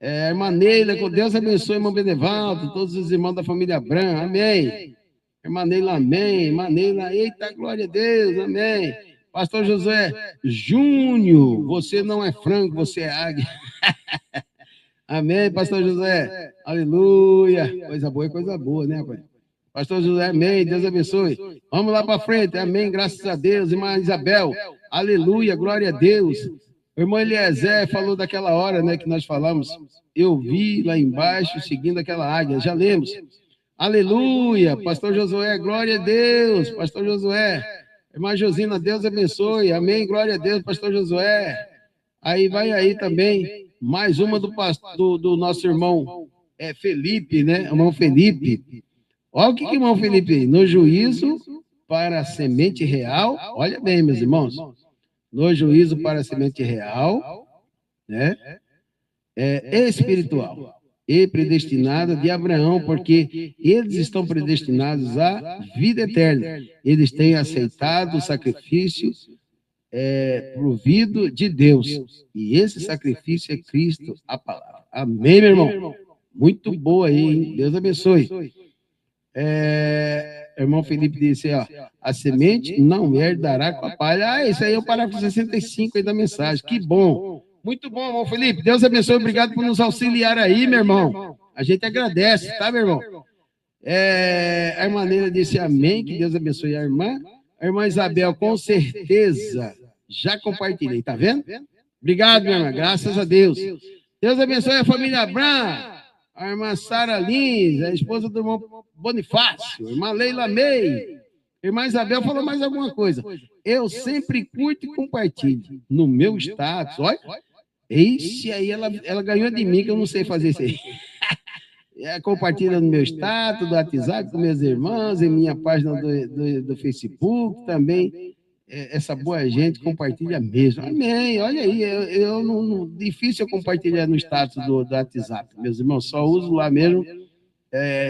Irmã Neila, com Deus abençoe, irmão Benevaldo, todos os irmãos da família Bran, amém. Irmã Neila, amém. Irmã Neila, eita, glória a Deus, amém. Pastor José Júnior, você não é frango, você é águia. Amém, pastor José, aleluia. Coisa boa é coisa boa, né, pai? Pastor José, amém, Deus abençoe. Vamos lá para frente, amém, graças a Deus. Irmã Isabel, aleluia, glória a Deus. O irmão Eliezer falou daquela hora, né, que nós falamos. Eu vi lá embaixo, seguindo aquela águia, já lemos. Aleluia, pastor Josué, glória a Deus. Pastor Josué, irmã Josina, Deus abençoe, amém, glória a Deus, pastor Josué. Aí vai aí também, mais uma do nosso irmão Felipe, né, irmão Felipe. Olha o que o irmão Felipe aí, no juízo para a semente real, olha bem, meus irmãos, no juízo para a semente real, né, espiritual e predestinada de Abraão, porque eles estão predestinados à vida eterna. Eles têm aceitado o sacrifício provido de Deus, e esse sacrifício é Cristo, a palavra. Amém, meu irmão? Muito boa aí, hein? Deus abençoe. Irmão Felipe disse, ó, a semente não herdará com a palha. Isso aí é o parágrafo 65 aí da mensagem. Que bom. Muito bom, irmão Felipe. Deus abençoe. Obrigado por nos auxiliar aí, meu irmão. A gente agradece, tá, meu irmão? A irmã Neila disse amém. Que Deus abençoe a irmã. A irmã Isabel, com certeza, já compartilhei, tá vendo? Obrigado, minha irmã. Graças a Deus. Deus abençoe a família Bran. A irmã Sara Lins, a esposa do irmão Bonifácio, a irmã Leila May, a irmã Isabel falou mais alguma coisa. Eu sempre curto e compartilho no meu status. Olha, esse aí ela ganhou de mim, que eu não sei fazer isso aí. Compartilha no meu status, do WhatsApp com meus irmãos, em minha página do Facebook também. Essa boa gente compartilha mesmo. Amém. Olha aí, difícil eu compartilhar no status do WhatsApp, meus irmãos, só uso lá mesmo.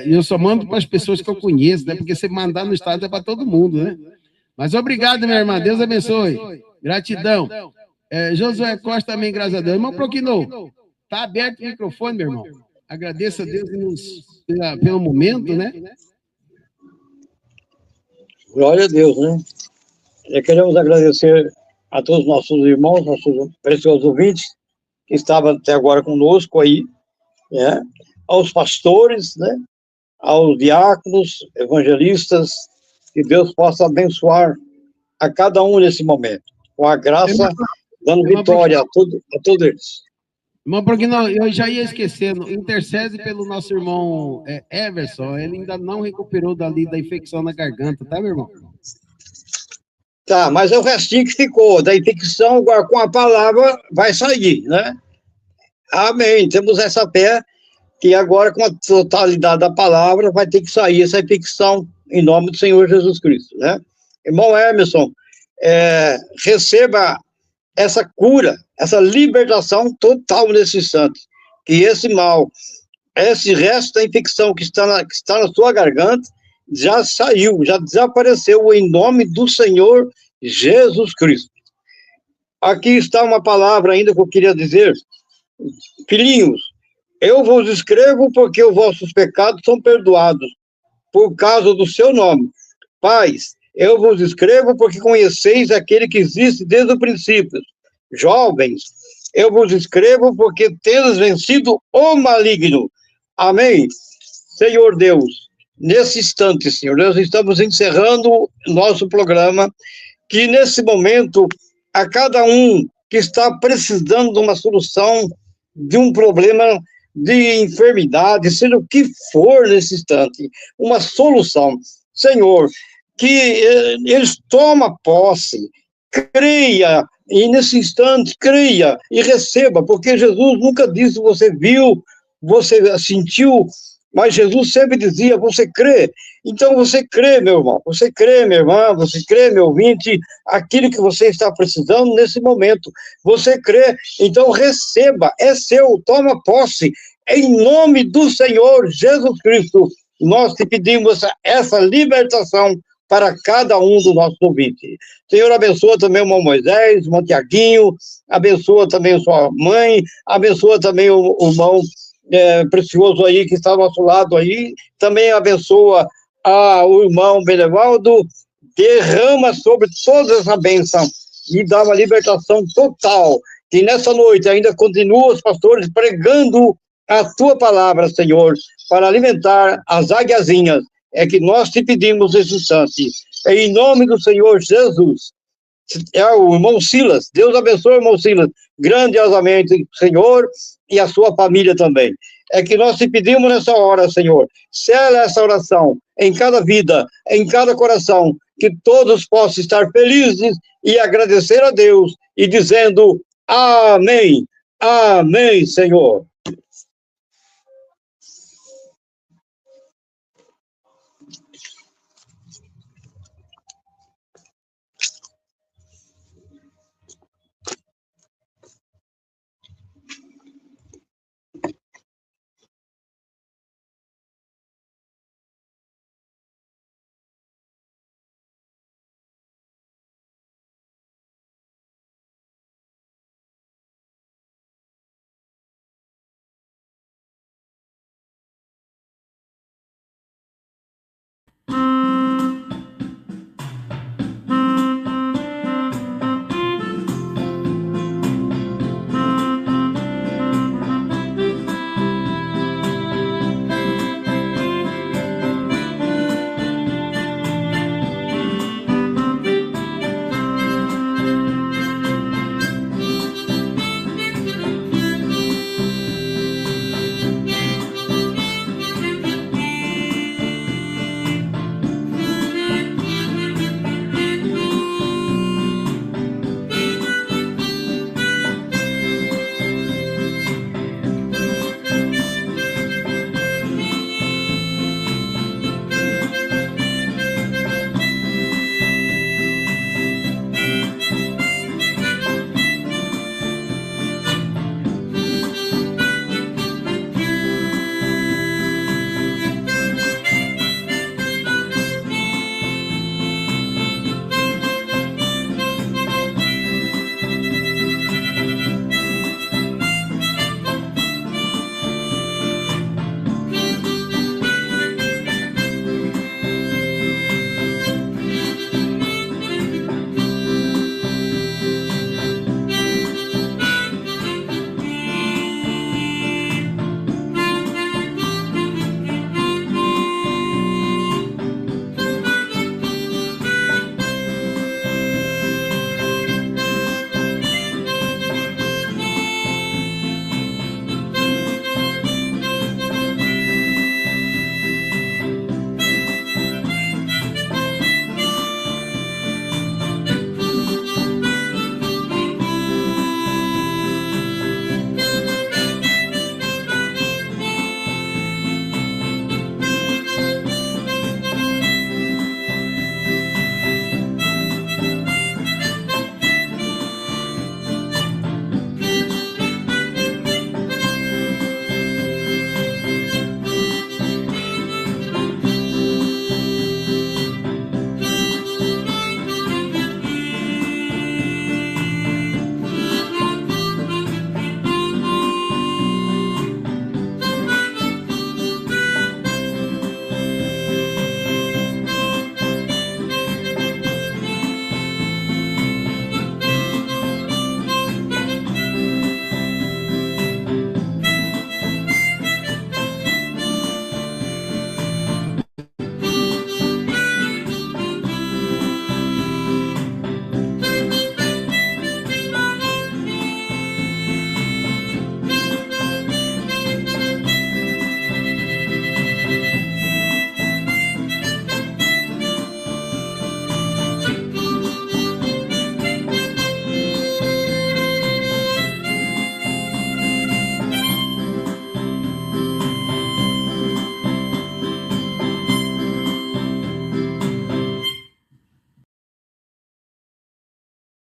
Eu só mando para as pessoas que eu conheço, né? Porque você mandar no status é para todo mundo, né? Mas obrigado, minha irmã. Deus abençoe. Gratidão. Josué Costa também, graças a Deus. Irmão Proquinô, está aberto o microfone, meu irmão. Agradeço a Deus pelo momento, né? Glória a Deus, né? Queremos agradecer a todos os nossos irmãos, nossos preciosos ouvintes, que estavam até agora conosco aí, né? Aos pastores, né? Aos diáconos, evangelistas, que Deus possa abençoar a cada um nesse momento, com a graça, dando vitória a todos eles. Irmão, porque não, eu já ia esquecendo, intercede pelo nosso irmão Everson, ele ainda não recuperou da infecção na garganta, tá, meu irmão? Tá, mas é o restinho que ficou, da infecção, agora com a palavra vai sair, né? Amém, temos essa fé, que agora com a totalidade da palavra vai ter que sair essa infecção, em nome do Senhor Jesus Cristo, né? Irmão Emerson, receba essa cura, essa libertação total nesse instante, que esse mal, esse resto da infecção que está na sua garganta, já saiu, já desapareceu em nome do Senhor Jesus Cristo. Aqui está uma palavra ainda que eu queria dizer. Filhinhos, eu vos escrevo porque os vossos pecados são perdoados, por causa do seu nome. Pais, eu vos escrevo porque conheceis aquele que existe desde o princípio. Jovens, eu vos escrevo porque tendes vencido o maligno. Amém? Senhor Deus, nesse instante, Senhor, nós estamos encerrando nosso programa, que nesse momento, a cada um que está precisando de uma solução, de um problema de enfermidade, seja o que for nesse instante, uma solução, Senhor, que eles tomem posse, creia, e nesse instante, creia e receba, porque Jesus nunca disse, você viu, você sentiu, Mas Jesus sempre dizia, você crê? Então você crê, meu irmão, você crê, minha irmã, você crê, meu ouvinte, aquilo que você está precisando nesse momento. Você crê, então receba, é seu, toma posse, em nome do Senhor Jesus Cristo. Nós te pedimos essa libertação para cada um dos nossos ouvintes. Senhor, abençoa também o irmão Moisés, o irmão Tiaguinho, abençoa também sua mãe, abençoa também o irmão precioso aí que está ao nosso lado aí, também abençoa o irmão Benevaldo, derrama sobre toda essa bênção e dá uma libertação total, que nessa noite ainda continua os pastores pregando a tua palavra, Senhor, para alimentar as águiazinhas. É que nós te pedimos nesse instante, em nome do Senhor Jesus. É o irmão Silas, Deus abençoe o irmão Silas, grandiosamente, Senhor, e a sua família também. É que nós te pedimos nessa hora, Senhor, sela essa oração em cada vida, em cada coração, que todos possam estar felizes e agradecer a Deus, e dizendo, amém, amém, Senhor.